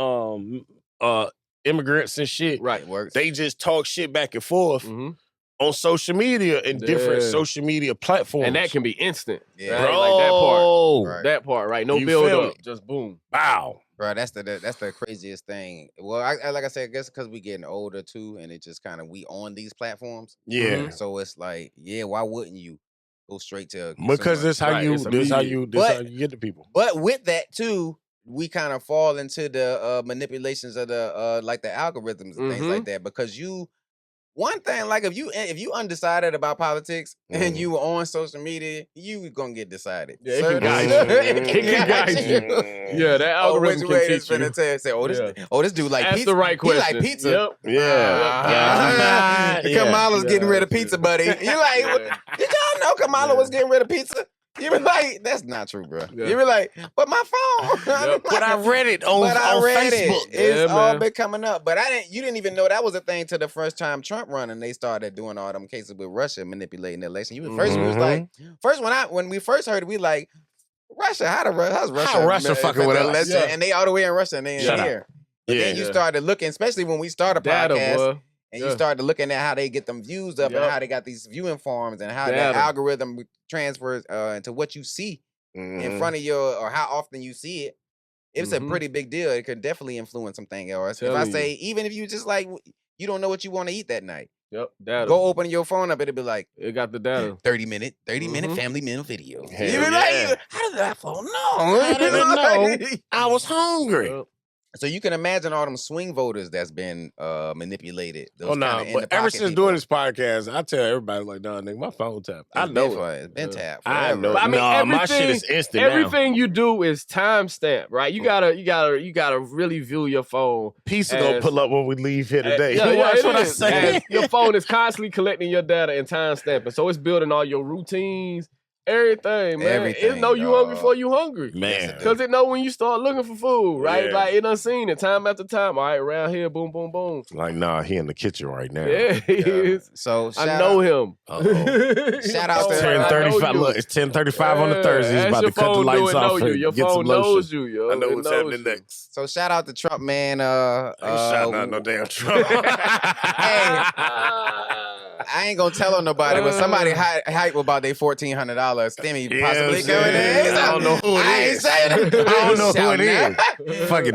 immigrants and shit. Right. It works. They just talk shit back and forth Mhm. on social media and different Yeah. social media platforms. And that can be instant. Yeah. Right? bro, Like that part. Right. That part, right? No You build feel up. me? Just boom. wow. Bro, that's the craziest thing. Well, I like I said, I guess because we getting older too, and it just kind of we on these platforms. Yeah. Mhm. So it's like, yeah, why wouldn't you go straight to Because consumer? this how Right, you it's this how immediate. you this But- how you get the people. But with that too, we kind of fall into the manipulations of the like the algorithms and things Mhm. like that. Because one thing, like if you undecided about politics and Mhm. you on social media, you gonna get decided. Yeah, it can guide you. It It can guide you. Yeah, that Oh, which algorithm way can this teach you. finna tell? Say, Yeah. this dude like Ask pizza. the right He question. like pizza. Yep. Yeah. Yeah. Kamala's getting Yeah, rid of shit. pizza, buddy. You like, Yeah. did y'all know Kamala was getting rid of pizza? You be like, that's not true, bro. Yeah. You be like, but my phone. Yep. But I read it on, But I on read Facebook. it. It's Yeah, all man. been coming up. But you didn't even know that was a thing till the first time Trump run and they started doing all them cases with Russia manipulating the election. We was like, when we first heard it, we like, Russia, how's Russia Russia fucking with us? election? Yeah. And they all the way in Russia and they Shut in up. here. But then you Yeah. started looking, especially when we started a Data, podcast, boy. and Yeah. you started looking at how they get them views up and Yep. how they got these viewing farms and how Data. that algorithm transfers into what you see in front of your, or how often you see it, it's a pretty big deal. It could definitely influence something else. If I say, even if you just like, you don't know what you want to eat that night. Yep, data. Go open your phone up, it'll be like, it got the data. 30-minute family meal video. You be Yeah. like, how did that phone know? I didn't know. I was hungry. Yep. So you can imagine all them swing voters that's been manipulated. Those Oh no! But ever since doing this podcast, I tell everybody like, "Nah, nigga, my phone tapped." I know it's been tapped. I Forever. know. But I mean, no, my shit is instant everything you do is timestamp, right? You gotta really view your phone. Peace is gonna pull up when we leave here today. Yeah, That's it what I is. say. And your phone is constantly collecting your data and timestamping, so it's building all your routines. Everything, man. Everything, It know you hungry before you hungry. Man. Because it know when you start looking for food, right? Yeah. Like, it done seen it time after time. All right, around here, boom, boom, boom. Like, nah, he in the kitchen right now. Yeah, he is. So I know him. Shout out to 10:35. Look, it's 10:35 on the Thursday. He's about to cut the lights off and Your get some phone lotion. knows you, yo. I know It what's knows happening you. next. So shout out to Trump, man. I ain't shouting out no damn Trump. I ain't gonna tell on nobody, but somebody hype about their $1,400 stimmy possibly coming in. I don't know who it I ain't is. saying I don't know who it Shouting is. Fucking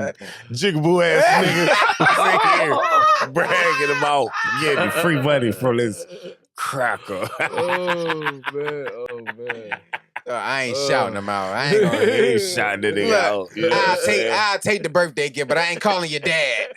jigaboo ass nigga here bragging about getting free money from this cracker. Oh, man. I ain't shouting them out. I ain't gonna. He ain't shouting the nigga out. You know what I'm saying? I'll take the birthday gift, but I ain't calling your dad.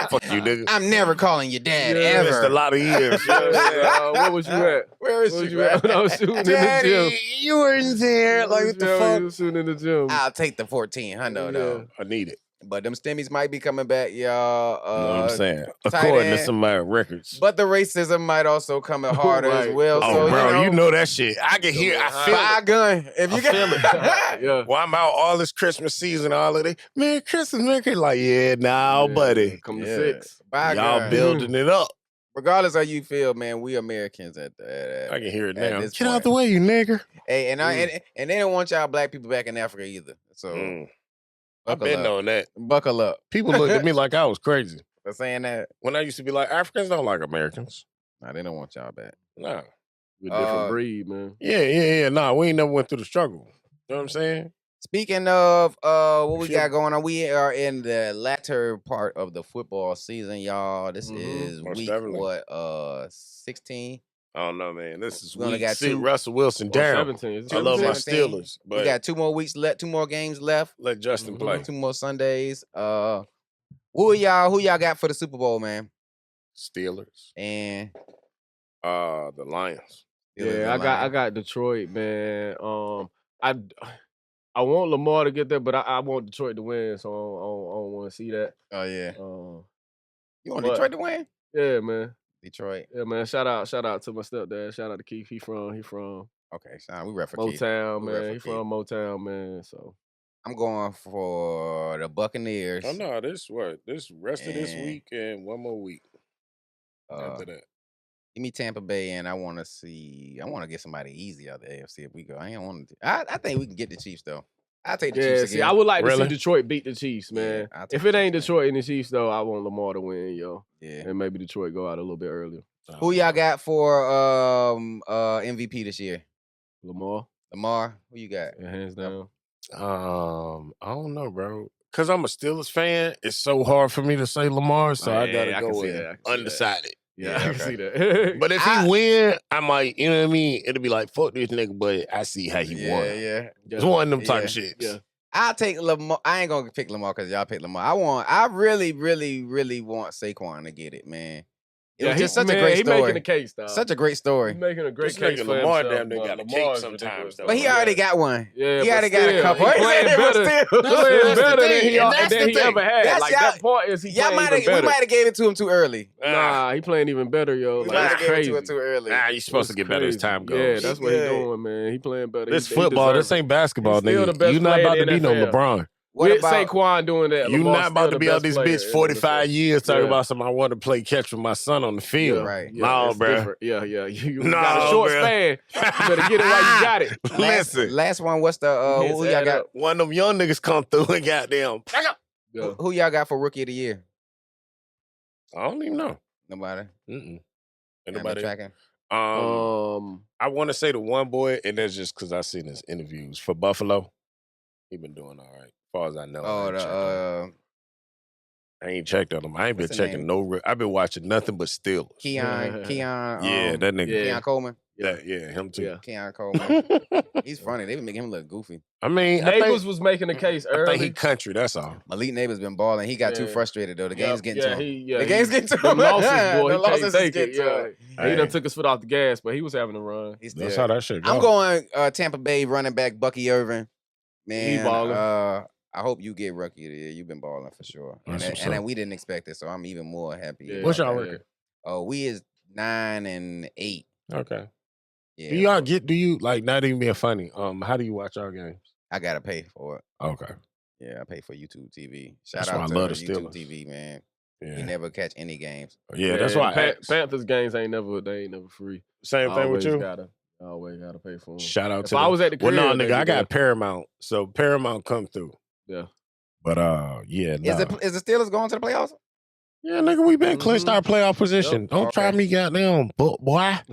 Fuck you, nigga. I'm never calling your dad Yeah. Missed a ever. lot of years. You know what I'm saying? Where was you at? Where is Where was you you at at? when I was shooting in the Daddy, gym? you were in there. Like, what the You fuck? was shooting in the gym. I'll take the 1,400 though. I need it. But them stimmies might be coming back, y'all. You know what I'm saying? tight According to end. some of my records. But the racism might also come in harder as Right. well. Oh, so, bro, you know that shit. I can hear, I feel buy it. a gun. If you I get feel it. Yeah. Well, I'm out all this Christmas season, all of that. Merry Christmas, Merry Christmas. Like, yeah, nah, buddy. Come to Yeah. 6. buy a Y'all gun. building it up. Regardless how you feel, man, we Americans at I can hear it at now. this Get out point. the way, you nigger. Hey, and and they don't want y'all black people back in Africa either. So I've buckle been up. knowing that. Buckle up People looked at me like I was crazy. for saying that. When I used to be like, Africans don't like Americans. Nah, they don't want y'all back. Nah. We're a different breed, man. Yeah. Nah, we ain't never went through the struggle. You know what I'm saying? Speaking of what we Sure. got going on, we are in the latter part of the football season, y'all. This is Most week definitely. 16. I don't know, man. This is We only week got 6. two- Russell Wilson Or down. 17. Is it I love my 17? Steelers, We but got 2 more weeks left, 2 more games left, let Justin play. 2 more Sundays. Who y'all got for the Super Bowl, man? Steelers. And The Lions. Yeah, I got Detroit, man. I want Lamar to get there, but I want Detroit to win, so I don't want to see that. Oh yeah. You want but- Detroit to win? Yeah, man. Detroit. Yeah, man. Shout out to my stepdad. Shout out to Keith. He from Okay, Sean, we ref for Keith. Motown, We man. ref He for from Motown, man. So I'm going for the Buccaneers. Oh no, this rest of this And- week and one more week after that. Give me Tampa Bay, and I want to get somebody easy out of the AFC if we go. I think we can get the Chiefs though. I'll take the yeah, Chiefs see, again. I would like to Really? see Detroit beat the Chiefs, Yeah, man. I'll take If the it ain't Chiefs, Detroit and the Chiefs, though, I want Lamar to win, yo. Yeah. And maybe Detroit go out a little bit earlier. Who y'all got for MVP this year? Lamar, Lamar. Who you got? yeah, hands down. I don't know, bro. Cause I'm a Steelers fan, it's so hard for me to say Lamar, so I gotta I can go see with that, I can see that. undecided. Yeah, I can okay. see that. But if he win, I might, you know what I mean? It'll be like, fuck this nigga, but I see how he won. Yeah. It's one of them type Yeah. shits. Yeah. I'll take Lamar. I ain't gonna pick Lamar because y'all pick Lamar. I really, really, really want Saquon to get it, man. It was just such a great He making story. a case, dog. Such a great story. He's making a great This case nigga for Lamar himself, damn near but got a Lamar cake is sometimes, ridiculous. though. But he already got one. Yeah, he but already got a still, couple. He playing But better. still. He playing That's the better than thing, he, and that's the he thing. ever had. That's Like y'all- that point is he playing even We better. might have gave it to him too early. Nah, he playing even better, yo. We Like might that's have gave it crazy. to him too early. Nah, you're supposed to That's get better as crazy. time goes. Yeah, that's what he good. doing, man. He playing better. This He football, deserve this it. ain't basketball, He's still the nigga. best You not player about in to be the no NFL. LeBron. What With about Saquon doing that, You Lamar's not about still to the be out best this player bitch in the 45 NFL. years talking Yeah. about something I want to play catch with my son on the field. Right. No, it's bruh. different. Yeah. You No, got a short bruh. span. You better get it while you got it. Listen, last one? What's the Hits who y'all add got? up. one of them young niggas come through and goddamn. Yeah. Who y'all got for Rookie of the Year? I don't even know. Nobody. Mm-mm. Ain't Anybody? tracking. I want to say the one boy, and that's just because I seen his interviews for Buffalo. He been doing all right, as far as I know. I ain't checked on him. I ain't been checking I've been watching nothing but Steelers. Keon. Yeah, that nigga. Keon Coleman. Yeah, him too. Yeah. Keon Coleman. He's funny. They been making him look goofy. I mean, Neighbors was making a case early. I think he country. That's all. Malik Neighbors been balling. He got too frustrated though. The game's getting to him. The game's getting to the him. losses, boy. The He losses can't take it. Yeah. He done took his foot off the gas, but he was having a run. That's how that shit go. I'm going Tampa Bay running back Bucky Irvin. Man, he balling. I hope you get rookie of the year. You've been balling for sure. And then we didn't expect it, so I'm even more happy. Yeah. What's y'all record? We is 9-8. Okay. Yeah. Do you like not even being funny? How do you watch our games? I gotta pay for it. Okay. Yeah, I pay for YouTube TV. That's Shout why out I to love the YouTube Steelers. TV, man. Yeah. We never catch any games. Yeah, that's why Panthers games ain't never free. Same thing with you. Always gotta pay for them. Shout out to I was at the crib. Well, no, nigga, I got Paramount, so Paramount come through. Yeah. But yeah, Is the Steelers going to the playoffs? Yeah, nigga, we been clinched our playoff position. Yep. Don't try me, goddamn, boy. My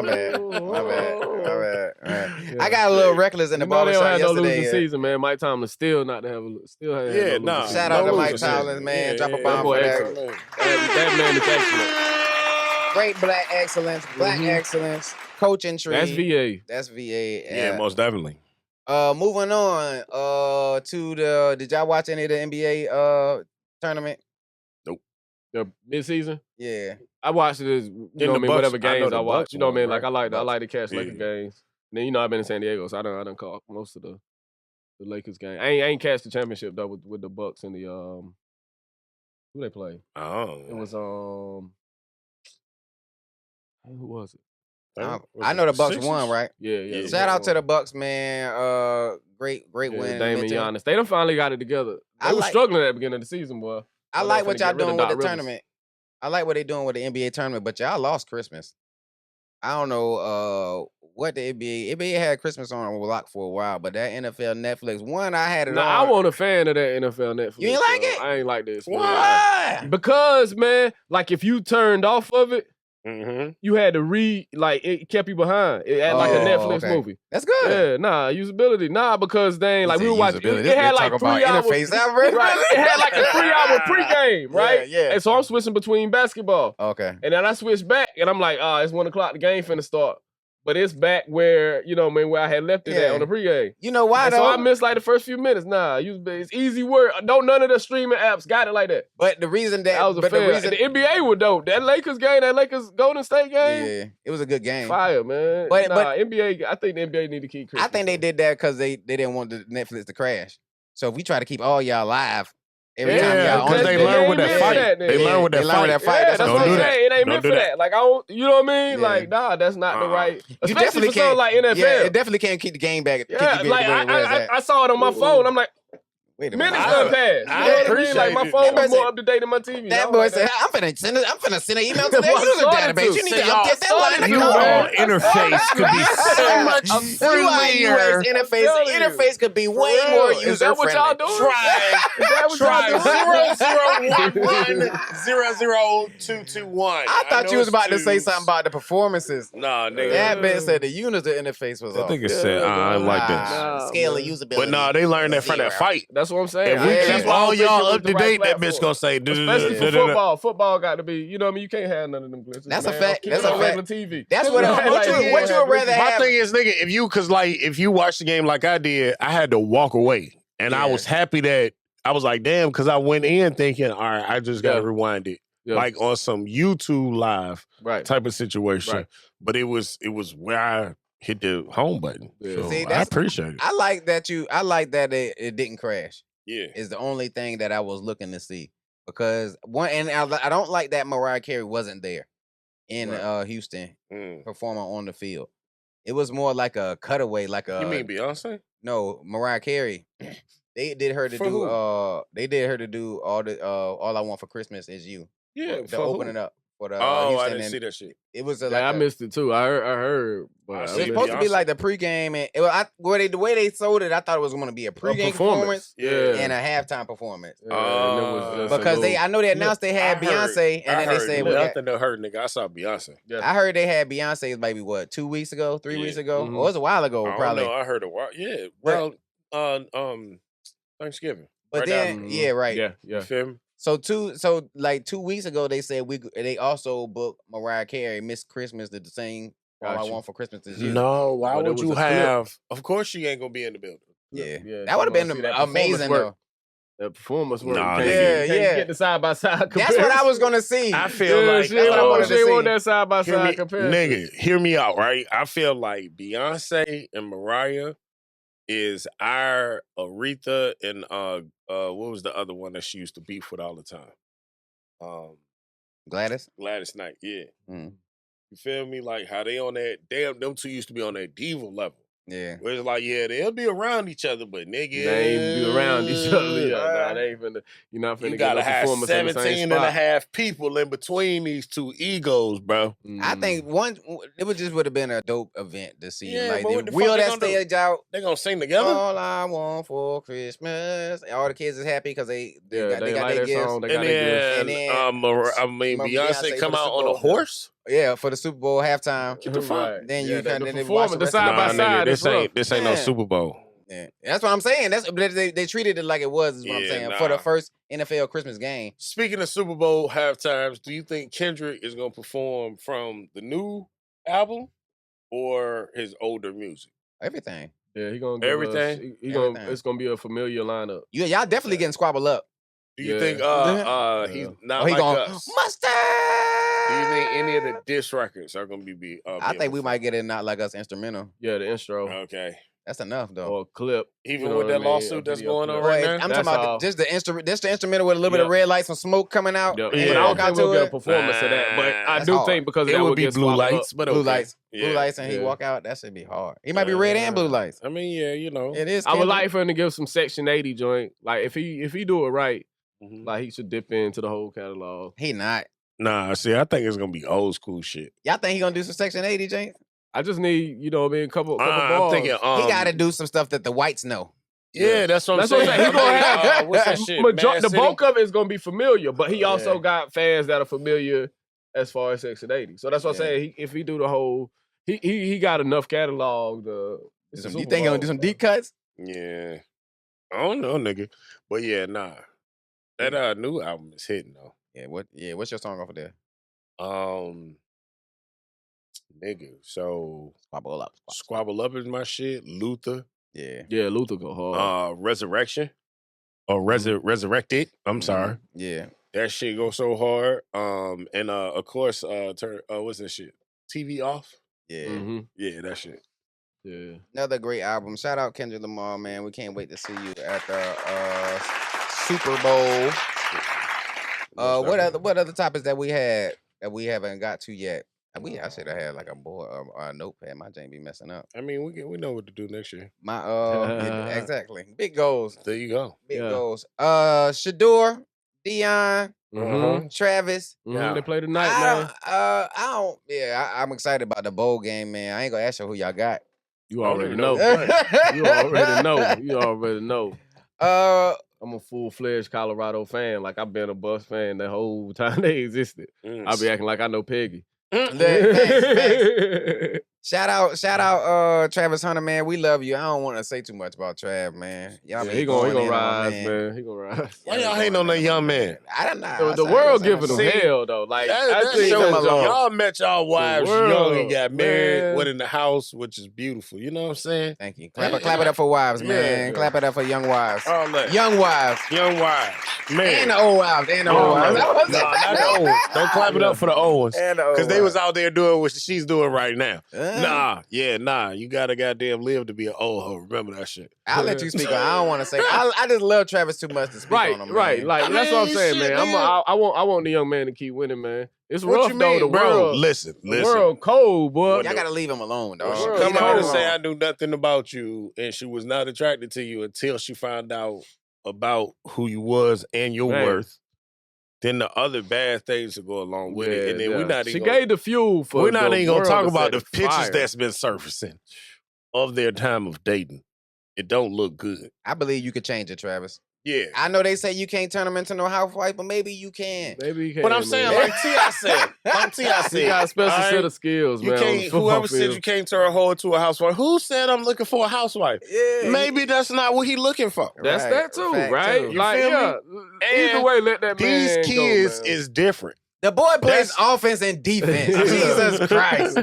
bad. Right. I got a little reckless in the barbershop yesterday. No losing season, man. Mike Tomlin still not to have a Shout out to Mike Tomlin, man. Drop a bomb for that. That man is excellent. Great black excellence, excellence, coaching tree. That's VA. Yeah, most definitely. Moving on to the. Did y'all watch any of the NBA tournament? Nope. The midseason? Yeah. I watched it as whatever games I watched. You know what I mean? Like I like to catch Lakers games. And then I've been in San Diego, so I done caught most of the Lakers game. I ain't catch the championship though with the Bucks and the who they play? Oh. It was who was it? I know the Bucks won, right? Yeah. Shout out to the Bucks, man. Great win. Dame and Giannis. They done finally got it together. They were struggling at the beginning of the season, boy. I like what y'all doing with the tournament. I like what they doing with the NBA tournament, but y'all lost Christmas. I don't know what the NBA had Christmas on lock for a while, but that NFL Netflix one, I had it on. I wasn't a fan of that NFL Netflix. You ain't like it? I ain't like this. Why? Because, man, like if you turned off of it, Mm-hmm. you had to read, like it kept you behind. It had like a Netflix movie. That's good. Yeah, usability. Because they ain't like we were watching. It had like 3 hours. Interface. Right. It had like a 3-hour pregame, right? Yeah. And so I'm switching between basketball. Okay. And then I switched back, and I'm like, it's 1 o'clock. The game finna start. But it's back where where I had left it at on the pregame. You know why though? So I missed like the first few minutes. It's easy work. Don't none of the streaming apps got it like that. But the reason that I was a fan. The NBA was dope. That Lakers game, that Lakers Golden State game. Yeah, it was a good game. Fire, man. But NBA, I think the NBA need to keep Christmas. I think they did that because they didn't want the Netflix to crash. So if we try to keep all y'all live every time y'all on, because they learn with that fight. They learn with that fight. That's what I'm saying. It ain't meant for that. Like you know what I mean? Like that's not the right. You definitely for something like NFL. Yeah, it definitely can't keep the game back. Yeah, like I saw it on my phone. I'm like, wait a minute. Minutes done passed. I You know what I mean? appreciate Like my it. phone was more up to date than my TV. That boy said, "I'm finna send an email to their user database. You need to update that line of code." Interface could be so much friendlier. Interface could be way more user friendly. Is that what y'all doing? Try 001100221. I thought you was about to say something about the performances. Nah, nigga. That man said the user interface was off. I think it said, I don't like this. Scale of usability. But no, they learned that from that fight. That's what I'm saying. If we That's keep why I all don't think y'all it was up the to right date, that platform. bitch gonna say, Especially for football. Football got to be, you know what I mean? You can't have none of them glitches. That's a man. fact. Keep That's it a on fact. regular TV. That's what what you would rather My have. thing is, nigga, if you watch the game like I did, I had to walk away. And I was happy that I was like, damn, because I went in thinking, all right, I just got to rewind it. Yeah. Like on some YouTube live type of situation. Right. But it was where I hit the home button. Yeah. So See, I appreciate it. I like that it didn't crash. Yeah. Is the only thing that I was looking to see. Because I don't like that Mariah Carey wasn't there in Houston performing on the field. It was more like a cutaway, like a. You mean Beyonce? No, Mariah Carey. They did her to For do. who? They did her to do all I Want for Christmas Is You. Yeah, To open it up for the I Houston. didn't And see that shit. it was Yeah, I missed it too. I heard. But I It see was it supposed to be Beyonce. like the pregame, and the way they sold it, I thought it was going to be a pregame performance Yeah. and a halftime performance. Yeah, and it was just Because I know they announced they had I heard- Beyonce, and then they said nothing to hurt, nigga. I saw Beyonce. Yeah. I heard they had Beyonce maybe 2 weeks ago, 3 weeks ago, or it was a while ago, I probably. don't know. I heard a while. Yeah, well, Thanksgiving. But right then, after. yeah, right. Yeah, You yeah. feel me? So 2 weeks ago they said they also booked Mariah Carey Miss Christmas to sing All I Gotcha. Want for Christmas this year. No, why But it would was you a clip. have? Of course, she ain't gonna be in the building. Yeah, Yeah, that would have been see that amazing performance work. though. The performance work. Nah, You can't nigga. get- Yeah. Get the side by side. That's what I was gonna see. I feel like she that's what I wanted to want see. that side by Hear me, side comparison. nigga, hear me out, right? I feel like Beyonce and Mariah is our Aretha and what was the other one that she used to beef with all the time? Gladys. Gladys Knight, yeah. Mm. You feel me? Like how they on that them two used to be on that diva level. Yeah. Where it's like, yeah, they'll be around each other, but nigga. They ain't be around each other. Yeah, nah, they ain't finna. You're not finna You get gotta no have performance in the 17 same and a spot. half people in between these two egos, bro. I think it would have been a dope event to see. Yeah, like but they what the wheel fuck they that gonna do? stage out. They gonna sing together? All I want for Christmas. All the kids is happy because they got like their that gifts. song. They And got their gifts. then, Beyonce come for the out Super on a Bowl. horse? Yeah, for the Super Bowl halftime. Get the fuck. Right. Then Yeah, you kind the of watch performance, the rest side of by the- side. This ain't no Yeah. Super Bowl. Yeah. That's what I'm saying. They treated it like it was. Is what I'm Yeah, saying for the nah. first NFL Christmas game. Speaking of Super Bowl halftimes, do you think Kendrick is gonna perform from the new album or his older music? Everything. Yeah, he gonna give Everything? Us, he gonna. Everything. It's gonna be a familiar lineup. Y'all definitely getting squabbled up. Do you Yeah. think Yeah. he's Yeah. not He like going us? mustard. Do you think any of the diss records are gonna be? I think we might get it not like us instrumental. Yeah, the intro Okay. That's enough though. or clip. Even You know with what I that mean? lawsuit A that's video going on clip. right Boy, now. I'm That's talking all. about just the instrument. Just the instrumental with a little bit of Yep. red lights and smoke coming out. Yep. And Yeah. But I walk don't out think we'll to get a it. performance of that. But I That's do hard. think because of It that would would be get blue swallowed lights, up. but Blue okay. lights. Yeah. Blue lights, and he Yeah. walk out. That should be hard. He might be red and blue lights. I mean, yeah, you know. It is. I would Kendrick. like for him to give some Section 80 joint. Like if he do it right, Mhm. like he should dip into the whole catalog. He not. Nah, see, I think it's gonna be old school shit. Y'all think he gonna do some Section 80, James? I just need, a couple I'm balls. thinking, He got to do some stuff that the whites know. Yeah, that's what I'm That's what saying. I'm saying. He gonna have what's that shit? the Mad bulk City? of it is gonna be familiar, but he also Yeah. got fans that are familiar as far as Section 80. So that's what Yeah. I'm saying. If he do the whole, he got enough catalog. It's a You Super think he gonna Bowl. do some deep cuts? Yeah, I don't know, nigga, but yeah, nah. That new album is hitting though. Yeah. What's your song off of there? Nigga. So Squabble up. Squabble Up is my shit. Luther, Yeah. Yeah, Luther go hard. Resurrection, or Resurrected. I'm sorry. Yeah. That shit goes so hard. And of course, what's that shit? TV Off. Yeah. Mhm. Yeah, that shit. Yeah. Another great album. Shout out Kendrick Lamar, man. We can't wait to see you at the Super Bowl. What other topics that we had that we haven't got to yet? I should have had like a notepad. My Jane be messing up. I mean, we know what to do next year. Exactly. Big goals. There you go. Big Yeah. goals. Shador, Dion, Mm-hmm. Travis. Yeah. They play tonight, man. I don't. Yeah, I'm excited about the bowl game, man. I ain't gonna ask you who y'all got. You I don't already even know. know. You already know. You already know. Uh, I'm a full-fledged Colorado fan. Like I've been a Bucks fan the whole time they existed. Mm. I'll be acting like I know Peggy. Facts. Shout out, Travis Hunter, man. We love you. I don't want to say too much about Trav, man. Y'all Yeah, be he gonna going in on my rise, man. He gonna rise. Why y'all hating on that young man? I don't know. The world giving him hell though. Like I think show that's him alone. Y'all met y'all wives world, young and got married, man. went in the house, which is beautiful. You know what I'm saying? Thank you. Clap it up for wives, man. Yeah. Clap it up for young wives. All that. Young wives. Young wives. Man. And the old wives. And the old wives. No, not the old ones. Don't clap it up for the old ones. And the old Because they was wives. out there doing what she's doing right now. Uh, Nah. You gotta goddamn live to be an old hoe. Remember that shit. I'll let you speak on. I don't want to say. I just love Travis too much to speak Right, on him. right. man. Like I that's what I'm mean, saying, shit, man. man. I want the young man to keep winning, man. It's What rough you though. mean, The bro? world, Listen. the world cold, boy. Y'all gotta leave him alone, dog. She World come out and cold. say I knew nothing about you, and she was not attracted to you until she found out about who you was and your Man. worth. then the other bad things that go along with it. And then we're not even gave the fuel for we're not even gonna talk about the set pictures fire. that's been surfacing of their time of dating. It don't look good. I believe you could change it, Travis. Yeah. I know they say you can't turn them into no housewife, but maybe you can. Maybe you can. But I'm saying, like T.I. said, you got a special set of skills, you man. can't. Whoever said you can't turn a hoe into a housewife, who said I'm looking for a housewife? Yeah, Maybe that's not what he looking for. That's that too, right? Too. You Like, feel me? Either And way, let that man These kids go, man. is different. The boy plays That's- offense and defense. Jesus Christ.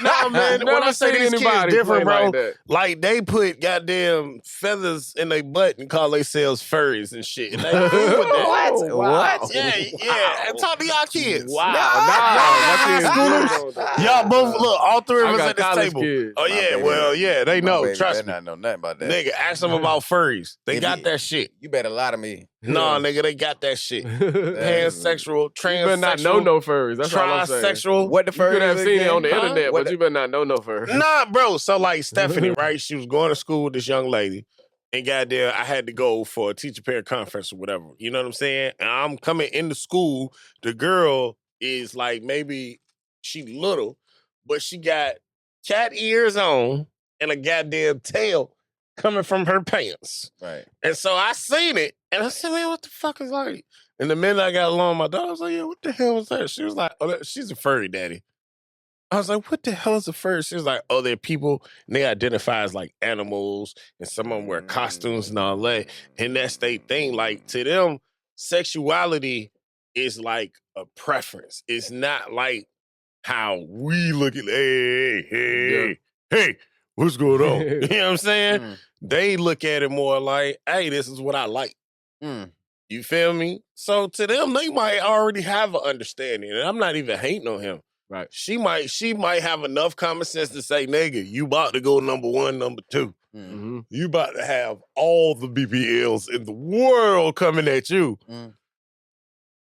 No, man. Never When I say seen these kids anybody different, play bro, like that. like they put goddamn feathers in their butt and call themselves furries and shit. And they cool with that. What? Oh, wow. What? Yeah. And talk to y'all kids. Wow, high nah, Y'all both look. All three of I us got at this college table. kids. Oh yeah, baby. well yeah, they know. Baby, Trust better me, not know nothing about that. nigga. Ask them about furries. They If got you- that shit. You better lie to me. Nah, nigga, they got that shit. You Pansexual, better not know transsexual, no furries. That's all I'm saying. trisexual. What the You first could have seen it on the Huh? internet, What but you better not know no furries. Nah, bro. So like Stephanie, right? She was going to school with this young lady, and goddamn, I had to go for a teacher-parent conference or whatever. You know what I'm saying? And I'm coming into school. The girl is like maybe she little, but she got cat ears on and a goddamn tail coming from her pants. Right. And so I seen it, and I said, man, what the fuck is like? And the minute I got along with my daughter, I was like, yeah, what the hell was that? She was like, oh, she's a furry, daddy. I was like, what the hell is a furry? She was like, oh, they're people, and they identify as like animals, and some of them wear costumes and all that. And that's their thing. Like, to them, sexuality is like a preference. It's not like how we look at, hey, what's going on? You know what I'm saying? Mm. They look at it more like, hey, this is what I like. Mm. You feel me? So to them, they might already have an understanding. And I'm not even hating on him. Right. She might have enough common sense to say, nigga, you about to go number one, number two. Mm-hmm. You about to have all the BBLs in the world coming at you. Mm.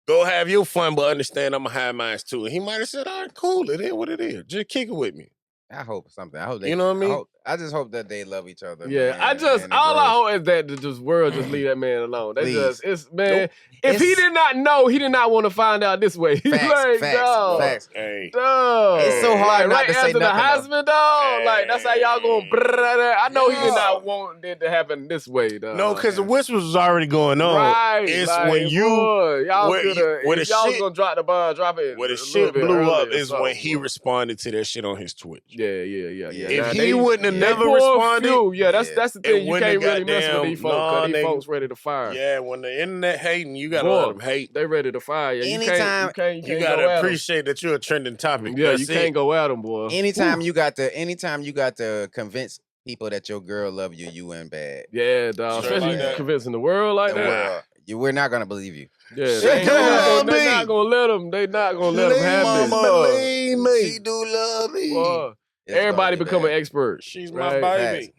Go have your fun, but understand I'm going to have mine too. And he might have said, all right, cool, it is what it is. Just kick it with me. I hope something. I hope they, You know what I mean? I just hope that they love each other. Yeah, man, I just and it all I grows. hope is that the world just leave that man alone. They Please. just it's man. Nope. If he It's- did not know, he did not want to find out this way. He's Facts, like, dog, facts. Hey. dog. It's so hard not right to say after the nothing, Heisman, dog. Like that's how y'all going. I know he did Yeah. not want it to happen this way, dog. No, because the whispers was already going on. Right, It's like, when you, boy, y'all when- coulda, when if the y'all shit- gonna drop the bomb, drop it. where the a shit little bit blew up earlier or is when something, he bro. responded to that shit on his Twitch. Yeah. If Now, he wouldn't have they never pour responded, fuel. Yeah, that's the it thing. You wouldn't can't have really mess with goddamn- these folks nah, because these nigga. folks ready to fire. Yeah, when the internet hating, you gotta Boy, let them hate. They ready to fire. Yeah, Anytime- you can't You go gotta at 'em. appreciate that you're a trending topic. Yeah, That's you can't it. go at them, boy. Anytime you got to convince people that your girl love you, you in bad. Yeah, dog. Straight Especially like that. convincing the world like The that. world, we're not gonna believe you. Yeah, She they do love they me. not gonna let them. They not gonna let them have this. Believe me. She do love me. Boy, It's everybody gonna be become an bad. expert. She's my right? baby.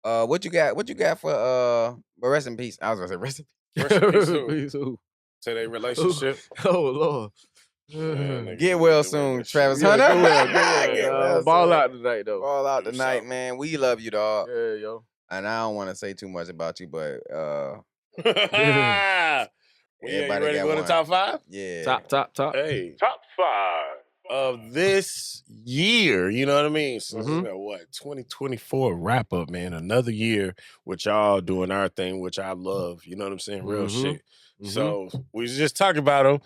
What you got? What you got for but rest in peace. I was gonna say rest in peace. Rest in peace, who? Peace, who? To their relationship. Oh Lord. nigga, Get well get soon, with Travis Yeah, Hunter. get well, get well, Get dog. well Ball soon. out tonight though. Ball out Do tonight, something. man. We love you, dog. Yeah, yo. And I don't want to say too much about you, but We ain't Everybody ready to got go to one. top five? yeah. Top. Hey. Top five of this year. You know what I mean? So Mhm. we got what? 2024 wrap up, man. Another year with y'all doing our thing, which I love. You know what I'm saying? Real Mhm. shit. Mhm. So we was just talking about him.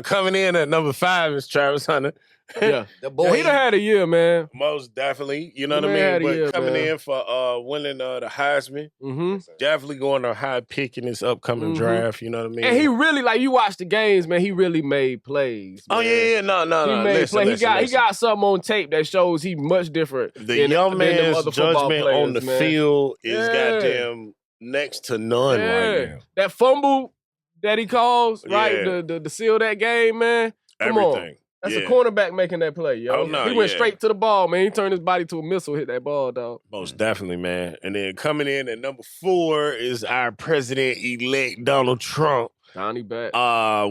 Coming in at number 5 is Travis Hunter. Yeah. The Yeah, boy. he done had a year, man. Most definitely. You know The what I man mean? had a But year, coming man. in for winning the Heisman. Mm-hmm. Definitely going to high pick in this upcoming Mhm. draft. You know what I mean? And he really, like, you watch the games, man, he really made plays. Oh, man. yeah. No. He made Listen, play. listen. He got something on tape that shows he much different. The young than them man's other football judgment on the players, man. field is Yeah. goddamn next to none Yeah. right now. That fumble that he calls, right? Yeah. The seal that game, man. Come on. Everything. That's Yeah. a cornerback making that play, yo. Oh, no, he went yeah. straight to the ball, man. He turned his body to a missile, hit that ball, dog. Most definitely, man. And then coming in at number 4 is our president-elect Donald Trump Donnie back.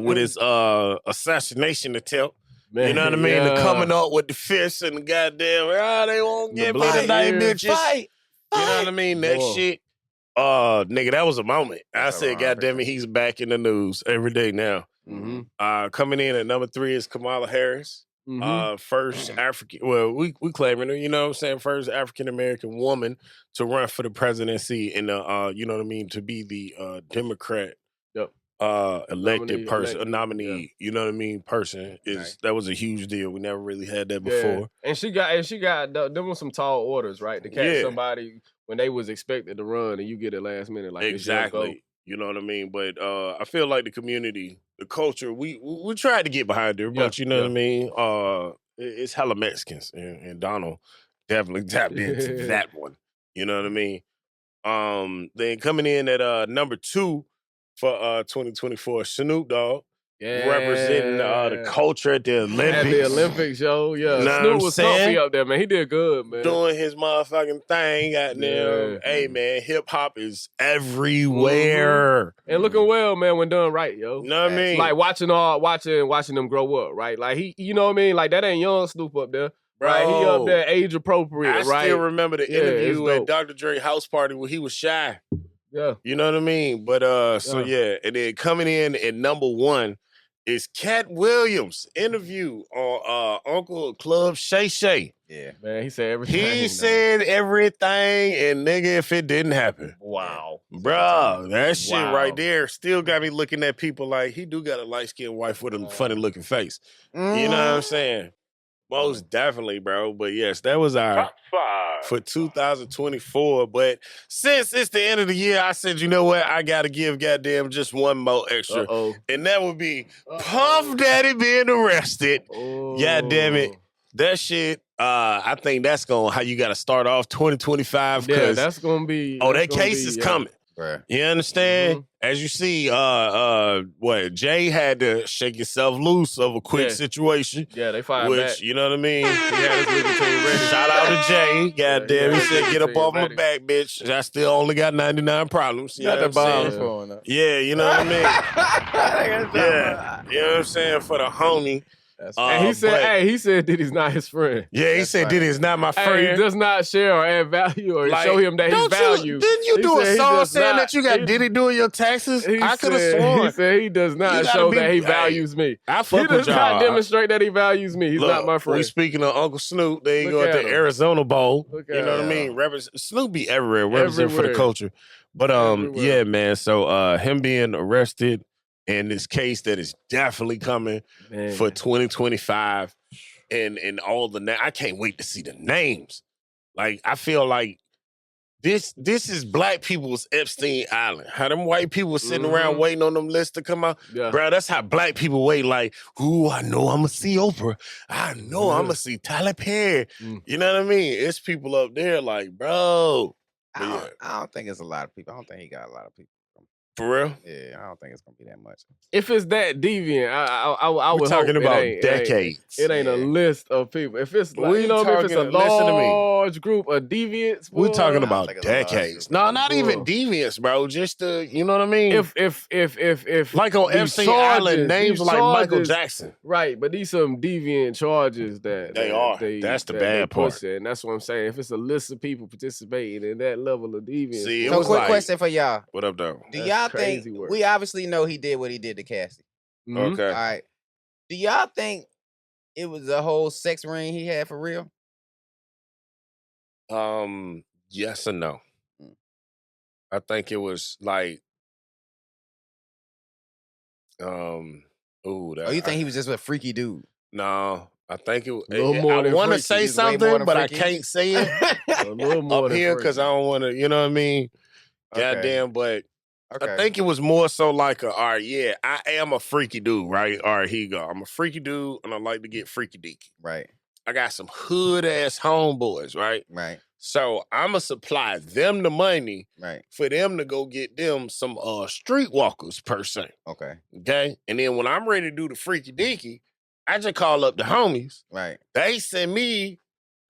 with his assassination attempt. Man, You know what I mean? yeah. The coming up with the fists and the goddamn, they won't The get me black tonight, ears. bitches. You know what I mean? That Boy. shit. Nigga, that was a moment. I said, God damn it, he's back in the news every day now. Mm-hmm. Coming in at number 3 is Kamala Harris. First African, well, we claiming her, you know what I'm saying? First African-American woman to run for the presidency and, you know what I mean, to be the Democrat elected person, nominee, you know what I mean, person. That was a huge deal. We never really had that before. And she got there was some tall orders, right? To catch somebody when they was expected to run and you get it last minute. Like exactly. You know what I mean? But I feel like the community, the culture, we tried to get behind her, but you know what I mean? It's hella Mexicans, and Donald definitely tapped into that one. You know what I mean? Then coming in at number 2 for 2024, Snoop Dogg. Representing the culture at the Olympics. At the Olympics, yo. Yeah. Know Snoop was comfy up there, man. He did good, man. Doing his motherfucking thing. Goddamn. Hey, man, hip-hop is everywhere. And looking well, man, when done right, yo. Know what I mean? Like watching them grow up, right? Like, he, you know what I mean? Like, that ain't young Snoop up there. Bro, right? He up there age appropriate, right? I still remember the interview at Dr. Dre house party where he was shy. Yeah. You know what I mean? But, and then coming in at number 1, is Cat Williams' interview on Uncle Club Shay Shay. Yeah, man, he said everything. He said everything, and nigga, if it didn't happen. Wow. Bro, that shit right there still got me looking at people like, he do got a light-skinned wife with a funny-looking face. You know what I'm saying? Most definitely, bro. But yes, that was our top 5 for 2024. But since it's the end of the year, I said, you know what? I got to give goddamn just one more extra. And that would be Puff Daddy being arrested. God damn it. That shit, I think that's how you got to start off 2025. Yeah, that's going to be. That case is coming. Right. You understand? As you see, Jay had to shake himself loose of a quick situation. Yeah, they fired back. You know what I mean? He had his legal team ready. Shout out to Jay. Goddamn, he said, get up off my back, bitch. I still only got 99 problems. You know what I'm saying? Yeah, you know what I mean? Yeah. You know what I'm saying? For the homie. And he said Diddy's not his friend. Yeah, he said Diddy's not my friend. He does not share or add value or show him that he's value. Didn't you do a song saying that you got Diddy doing your taxes? I could have sworn. He said he does not show that he values me. I fuck with y'all. He does not demonstrate that he values me. He's not my friend. We speaking of Uncle Snoop. They ain't going to the Arizona Bowl. You know what I mean? Snoop be everywhere. Represent for the culture. But yeah, man. So him being arrested. And this case that is definitely coming for 2025 and all the I can't wait to see the names. Like, I feel like this is black people's Epstein Island. How them white people sitting around waiting on them lists to come out. Yeah. Bro, that's how black people wait. Like, ooh, I know I'm going to see Oprah. I know I'm going to see Tyler Perry. You know what I mean? It's people up there like, bro. I don't think it's a lot of people. I don't think he got a lot of people. For real? Yeah, I don't think it's gonna be that much. If it's that deviant, I would talking hope about decades. It ain't a list of people. If it's like, if it's a large group of deviants, we're talking about decades. No, not even deviants, bro. Just you know what I mean? If like on Epstein Island, names like Michael Jackson, right? But these some deviant charges that they are. That's the bad part, and that's what I'm saying. If it's a list of people participating in that level of deviance, so quick question for y'all. What up, though? Do y'all think we obviously know he did what he did to Cassie? Okay. All right. Do y'all think it was a whole sex ring he had for real? Yes and no. I think it was like you think he was just a freaky dude? No. I think it was. I want to say something, but I can't say it a little more up here because I don't want to, you know what I mean? Goddamn, but I think it was more so like all right, yeah, I am a freaky dude, right? All right, here you go. I'm a freaky dude, and I like to get freaky deaky. Right. I got some hood-ass homeboys, right? Right. So I'm going to supply them the money for them to go get them some streetwalkers, per se. Okay? And then when I'm ready to do the freaky deaky, I just call up the homies. Right. They send me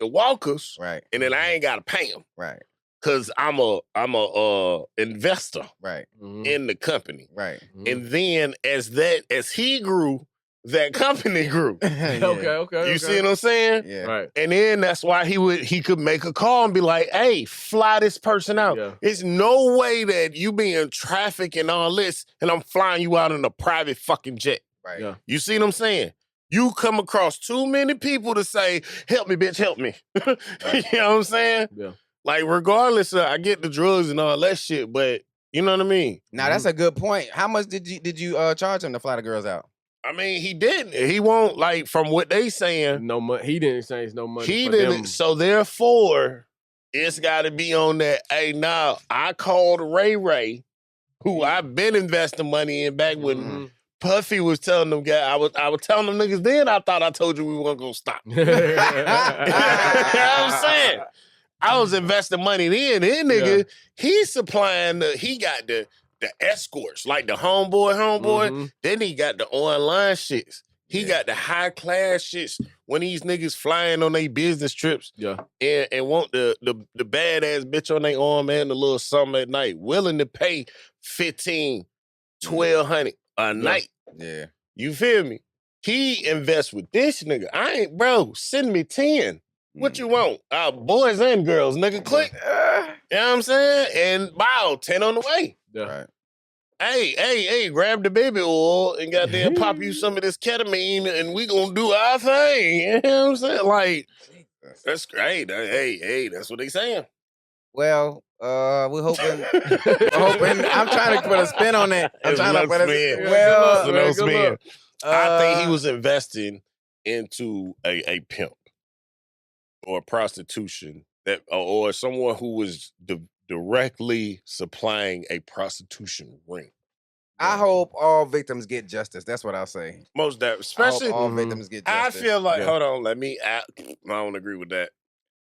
the walkers. Right. And then I ain't got to pay them. Right. Cause I'm a investor right in the company. Right. And then as he grew, that company grew. Okay. You see what I'm saying? Yeah. Right. And then that's why he could make a call and be like, hey, fly this person out. Yeah. It's no way that you being trafficked and all this, and I'm flying you out in a private fucking jet. Right. Yeah. You see what I'm saying? You come across too many people to say, help me, bitch, help me. You know what I'm saying? Yeah. Like, regardless of, I get the drugs and all that shit, but you know what I mean? Now that's a good point. How much did you charge him to fly the girls out? I mean, he didn't. He won't, like, from what they saying. No money. He didn't exchange no money. He for didn't. Them. So therefore, it's got to be on that. Hey, now I called Ray, who I've been investing money in back when Puffy was telling them guys. I was telling them niggas then. I thought I told you we weren't gonna stop. You know what I'm saying? I was investing money then. Then nigga, he's supplying. He got the escorts, like the homeboy. Then he got the online shits. He got the high class shits when these niggas flying on their business trips. Yeah. And want the badass bitch on their arm and the little something at night, willing to pay $1,500, $1,200 a night. Yeah. You feel me? He invests with this nigga. Bro, send me 10. What you want? Boys and girls, nigga, click. You know what I'm saying? And wow, 10 on the way. Yeah. Right. Hey, grab the baby oil and goddamn pop you some of this ketamine and we gonna do our thing. You know what I'm saying? Like, that's great. Hey, that's what they saying. Well, we're hoping. I'm trying to put a spin on it. I'm trying to put a spin. Well, spin. I think he was investing into a pimp or prostitution or someone who was directly supplying a prostitution ring. I hope all victims get justice. That's what I'll say. Most that, especially all victims get justice. I feel like, hold on, I don't agree with that.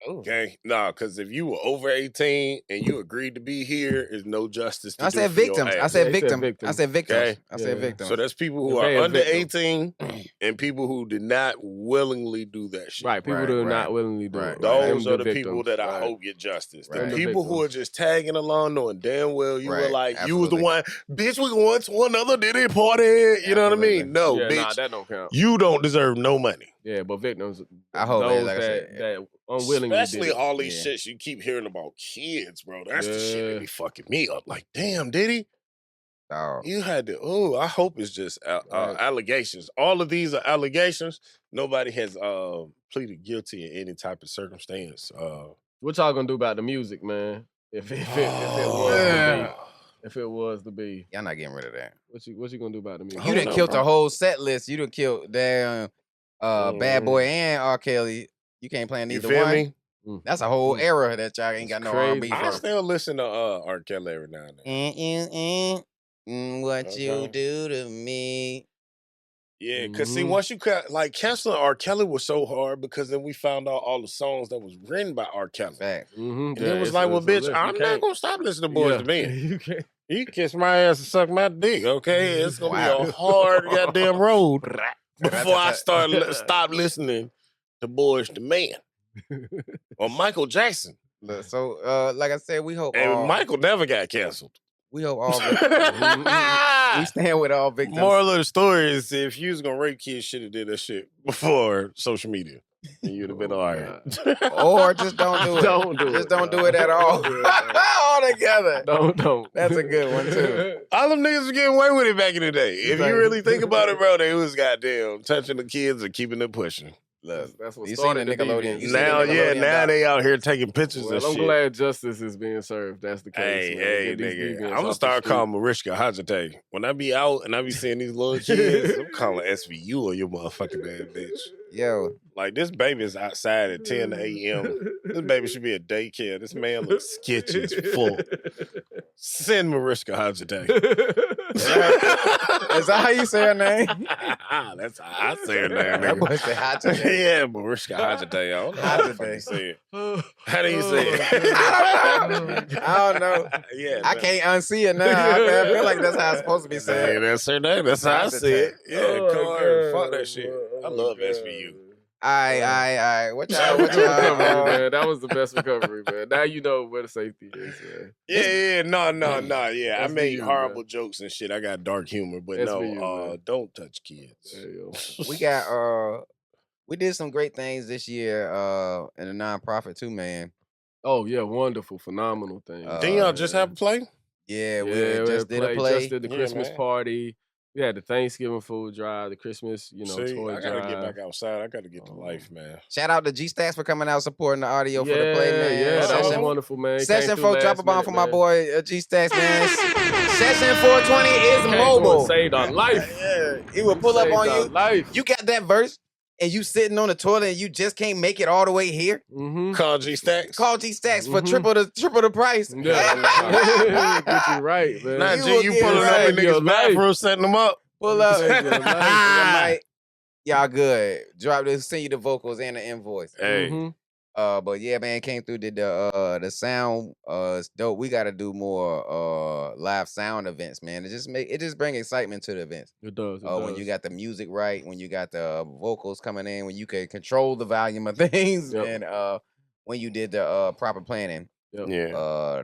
Ooh. Okay, no, because if you were over 18 and you agreed to be here, is no justice. I said victims. I said victims. victims. I said victims. Okay. I said victims. So that's people who They are a under victim. 18 and people who did not willingly do that shit. Right. People Right, who are right. not willingly do it. Those Them are the victims. people that I Right. hope get justice. Right. The people who are just tagging along knowing damn well you were Right. like, you was the Absolutely. one, bitch, we going to another Diddy party. You know what I Absolutely. mean? No, Yeah, bitch. nah, that don't count. You don't deserve no money. Yeah, but victims, I hope, those like I said, that unwillingly Especially did it. all these Yeah. shits you keep hearing about kids, bro. That's the shit Yeah. that be fucking me up. Like, damn, Diddy, Dog. you had to, I hope it's just Right. allegations. All of these are allegations. Nobody has pleaded guilty in any type of circumstance. What y'all gonna do about the music, man? If it was to be, Y'all not getting rid of that. what you gonna do about the music? You done killed the whole set list. You done killed damn Bad Boy and R. Kelly. You can't play You neither feel one. me? That's a whole era that y'all ain't got no R&B crazy. I for. still listen to R. Kelly every now and then. What you Okay. do to me? Yeah, because see, Mhm. once you canceling R. Kelly was so hard because then we found out all the songs that was written by R. Kelly. Fact. Mm-hmm. And it was like, well, bitch, I'm not gonna stop listening to Boys to Men. You can't. You kiss my ass and suck my dick, okay? It's gonna Wow. be a hard goddamn road before I stop listening to Boys to Men or Michael Jackson. Look, so, like I said, we hope And all, Michael never got canceled. we hope all we stand with all victims. Moral of the story is if you was gonna rape kids, should have did that shit before social media. And you'd have been all right. Or just don't do it. Don't do Just it, don't bro. do it at all. Don't do it, bro. All together. Don't. That's a good one, too. All them niggas was getting away with it back in the day. If Right. you really think about it, bro, they was goddamn touching the kids and keeping them pushing. Look, That's what you seen started the the Nickelodeon. You deviance. see the Nickelodeon Now doc? they out here taking pictures Well, and I'm shit. glad justice is being served. That's the case. man. Hey, Get these nigga. deviants I'm off gonna the start street. calling Mariska Hajate. When I be out and I be seeing these little kids, I'm calling SVU on your motherfucking ass, bitch. Yo, Like, this baby's outside at 10 a.m. This baby should be at daycare. This man looks sketchy as fuck. Send Mariska Hajate. is that how you say her name? That's how I say her name, That nigga. boy said hot today. Yeah, Mariska Hajate. I don't know how the fuck you say it. How do you say it? I don't know. Yeah, I can't unsee it now. I feel like that's how it's supposed to be Hey, said. that's her name. That's how I Hajate. say it. Yeah, Oh, call her. Fuck God. that shit. I love SVU. What That y'all? was the recovery, man. That was the best recovery, man. Now you know where the safety is, man. Yeah, no. Yeah, I That's for make you, horrible man. jokes and shit. I got dark humor, but That's for no, you, man. don't touch kids. Yeah, yo. We got we did some great things this year in a nonprofit too, man. Oh yeah, wonderful, phenomenal thing. Didn't y'all just have a play? Yeah, we Yeah, just did a play. Just did the Yeah, Christmas man. party. We had the Thanksgiving food drive, the Christmas, See, toy I gotta drive. get back outside. I gotta get to life, man. Shout out to G Stacks for coming out supporting the audio for the play, man. Yeah, that was Session- wonderful, man. Came Session through 4, drop a last bomb for minute, my boy G Stacks, man. Session 420 is Came through mobile. and saved our life. Yeah, he will pull up Saved on our you. life. You got that verse, and you sitting on the toilet, and you just can't make it all the way here. Mm-hmm. Call G Stacks. Call G Stacks for Mhm. triple the price. Yeah, get you right, man. Nah, You G, will you get pulling up in saved your niggas' life. bathroom, setting them up. Pull up. Saved your life. Y'all good. Drop this, send you the vocals and the invoice. Hey, Mhm. But yeah, man, came through, did the sound it's dope. We gotta do more live sound events, man. It just bring excitement to the events. It does. When you got the music right, when you got the vocals coming in, when you can control the volume of things, Yep. and when you did the proper planning, Yep. yeah.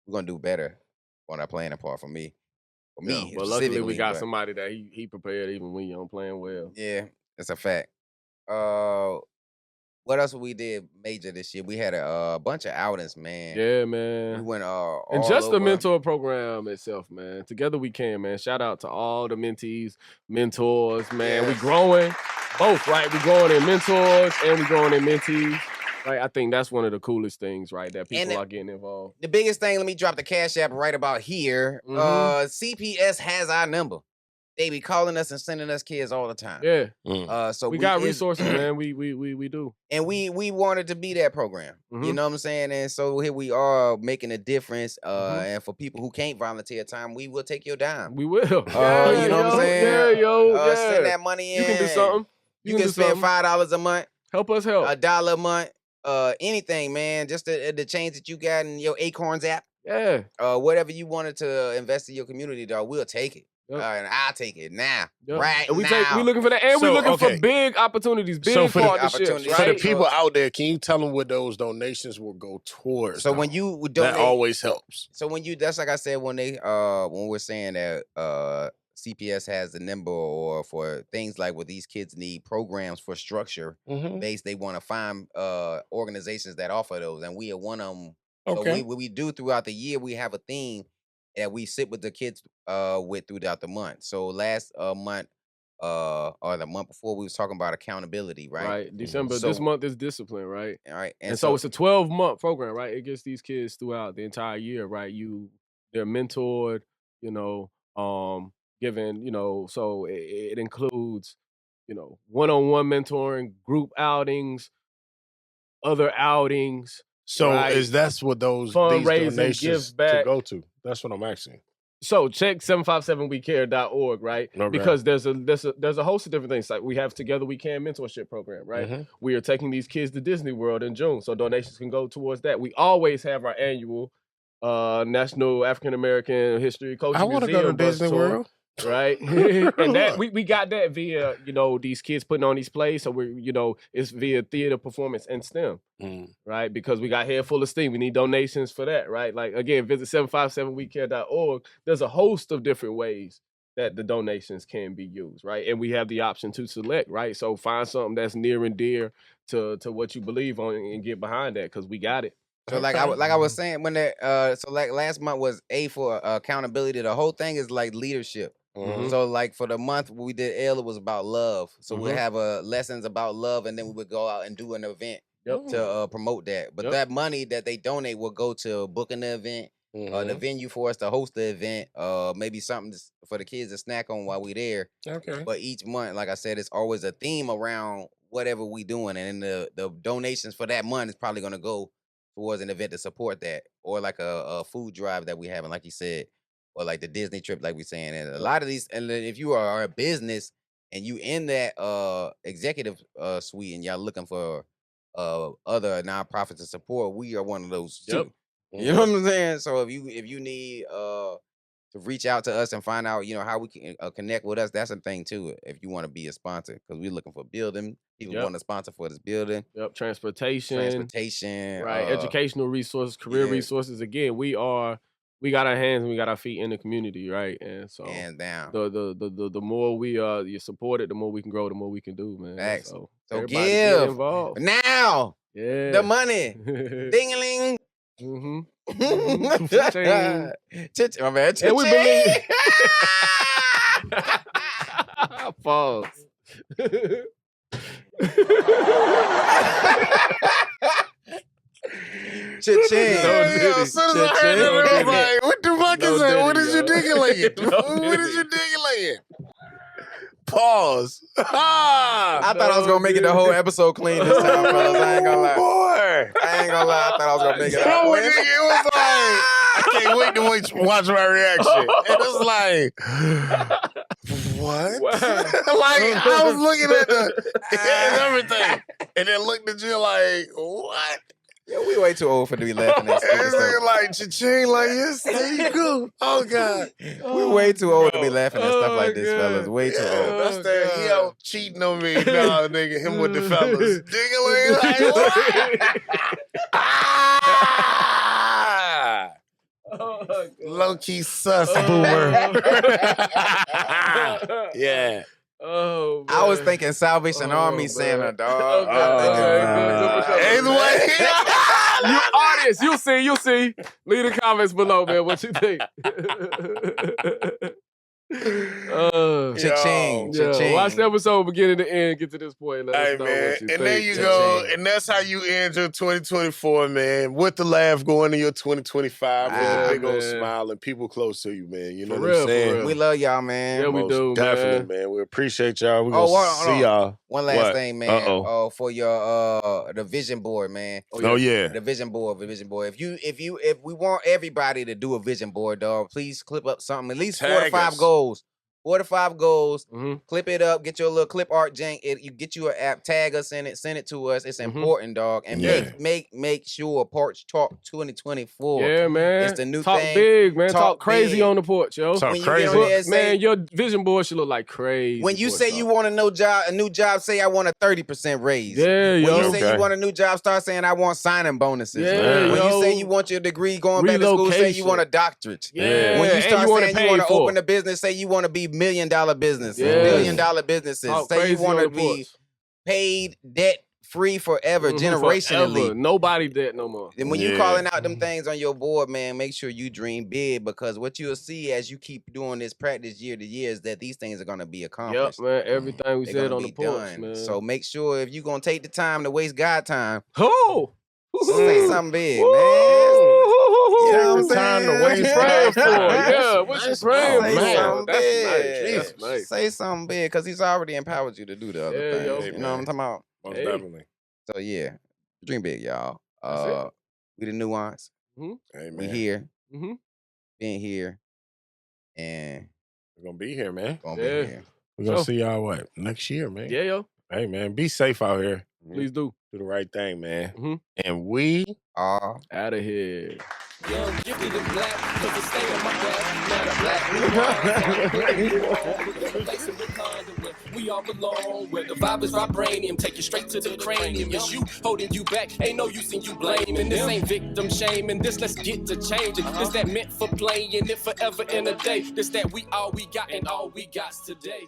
we're gonna do better on our planning part for me. For Yeah, me, but luckily we got but- somebody that he prepared even when you don't playing well. Yeah, that's a fact. What else we did major this year? We had a bunch of outings, man. Yeah, We man. went And all just the over. mentor program itself, man. Together we can, man. Shout out to all the mentees, mentors, man. We Yes. growing both, right? We growing in mentors and we growing in mentees. Right? I think that's one of the coolest things, right? That people are getting involved. The biggest thing, let me drop the Cash App right about here. Mhm. CPS has our number. They be calling us and sending us kids all the time. Yeah. So We got is- resources, man. We do. And we wanted to be that program. You Mhm. know what I'm saying? And so here we are making a difference. Mhm. And for people who can't volunteer time, we will take your dime. We will. You know what I'm saying? Yeah, yo. Yeah. Send that money in. You can do something. You can spend something. $5 a month, Help us help. $1 a month, anything, man. Just the change that you got in your Acorns app. Yeah. Whatever you wanted to invest in your community, dog, we'll take it. Yep. And I'll take it now. Yep. Right And we now. looking for that, and we So, looking okay. for big opportunities, big So for the partnerships, opportunities. For the right? people out there, can you tell them what those donations will go towards? So though? when you that donate, always helps. so when you, that's like I said, when we're saying that CPS has the number, or for things like what these kids need programs for structure Mm-hmm. based, they want to find organizations that offer those, and we are one of them. Okay. So what we do throughout the year, we have a theme that we sit with the kids with throughout the month. So last month or the month before, we was talking about accountability, right? Right. December. So- this month is discipline, right? All right. And so it's a 12-month program, right? It gets these kids throughout the entire year, right? They're mentored, given, so it includes, one-on-one mentoring, group outings, other outings. So Right. that's what these Fundraising, donations give to back. go to? That's what I'm asking. So check 757wecare.org, right? Okay. Because there's a host of different things. Like we have Together We Can mentorship program, right? Mhm. We are taking these kids to Disney World in June, so donations can go towards that. We always have our annual National African American History Culture I want to go to Museum bus Disney tour, World. right? And that we got that via these kids putting on these plays. So it's via theater performance and STEM. Mm. Right? Because we got Head Full of Steam. We need donations for that, right? Like, again, visit 757wecare.org. There's a host of different ways that the donations can be used, right? And we have the option to select, right? So find something that's near and dear to what you believe on and get behind that, because we got it. So like I was saying, when that so like last month was A for accountability. The whole thing is like leadership. Mhm. So like for the month we did L, it was about love. So we'll Mhm. have lessons about love, and then we would go out and do an event Yep. to promote that. But Yep. that money that they donate will go to booking the event, the Mhm. venue for us to host the event, maybe something for the kids to snack on while we there. Okay. But each month, like I said, it's always a theme around whatever we doing, and then the donations for that month is probably gonna go towards an event to support that, or like a food drive that we having, like you said, or like the Disney trip, like we saying. And a lot of these, and then if you are a business and you in that executive suite and y'all looking for other nonprofits to support, we are one of those Yep. too. You know what I'm saying? So if you need to reach out to us and find out, how we can connect with us. That's a thing too. If you want to be a sponsor, because we're looking for building. People want to sponsor for this building. Yep, transportation, right? Educational resources, career resources. Again, we got our hands and we got our feet in the community, right? And so, hands down. The more we you support it, the more we can grow, the more we can do, man. Facts. So give get involved now. Yeah, the money, ding-a-ling. Cha-ching. My man, And we believe. Pause. Cha-ching. As soon as I heard that, I was like, what the fuck is that? What is you digging? What is you digging? Pause. I thought I was gonna make it the whole episode clean this time, fellas. I ain't gonna lie. Boy. I ain't gonna lie. I thought I was gonna make it. It was like, I can't wait to watch my reaction. It was like, what? Like, I was looking at and everything, and then looked at you like, what? Yeah, we way too old for to be laughing at stupid This stuff. nigga like cha-ching, like, yes, there you go. Oh, God. We way too old to be laughing at stuff like this, fellas. Way too old. That's that he out cheating on me. No, nigga, him with the fellas. Diggling like, what? Low-key sus boomer. Yeah. Oh, man. I was thinking Salvation Army Santa, dog. You audience, you'll see. Leave the comments below, man. What you think? Cha-ching, cha-ching. Watch the episode beginning to end. Get to this point. Let us know man. what you And think. there you go. And that's how you end your 2024, man. With the laugh going to your 2025 with a big old smile and people close to you, man. You know what I'm saying? We love y'all, man. Yeah, we do, definitely, man. We appreciate y'all. We're gonna see y'all. One last thing, man. For your the vision board, man. The vision board. If we want everybody to do a vision board, dog, please clip up something. At least 4 to 5 goals. 4 to 5 goals. Clip it up. Get your little clip art jank. You get you an app. Tag us in it. Send it to us. It's important, dog. And make sure Porch Talk 2024. Yeah, man. It's the new Talk thing. big, man. Talk crazy big. on the porch, yo. Talk when crazy. You get on there, Man, your vision board should look like crazy. When you say you want a new job, say I want a 30% raise. Yeah, yo. When you say you want a new job, start saying I want signing bonuses. Yeah, when yo. you say you want your degree going back to school, say you want a doctorate. Yeah. When you And start you wanna saying pay you want to for open it. a business, say you want to be $1 million businesses, Yeah. $1 billion businesses. Talk Say you crazy want on to the be porch. paid debt-free forever, generationally. Forever. Nobody dead no more. And when you calling out them things on your board, man, make sure you dream big, because what you'll see as you keep doing this practice year to year is that these things are going to be accomplished. Yep, man. Everything we They're said gonna on be the porch, done. man. So make sure if you're going to take the time to waste God time, oh, say something big, man. You know what I'm Time to saying? waste praying for? Yeah, what you praying Say for? something That's big. nice. That's nice. Say something big, because he's already empowered you to do the other things. yo. You know what I'm talking about? Most Hey. definitely. So yeah, dream big, y'all. That's it. We the New-Aunce. Hey, We man. here, Mhm. been here, and We're going to be here, man. gonna Yeah. be here. We're going to Sure. see y'all, next year, man. Yeah, yo. Hey, man, be safe out here. Please do. Do the right thing, man. Mhm. And we All Out of here. Young, gifted and black, 'cause it stay on my back. Not a black replacing the conduit. We all belong where the vibe is vibranium. Take you straight to the cranium. It's you holding you back. Ain't no use in you blaming. This ain't victim shaming. This let's get to changing. This that meant for playing it forever in a day. This that we all we got and all we got's today.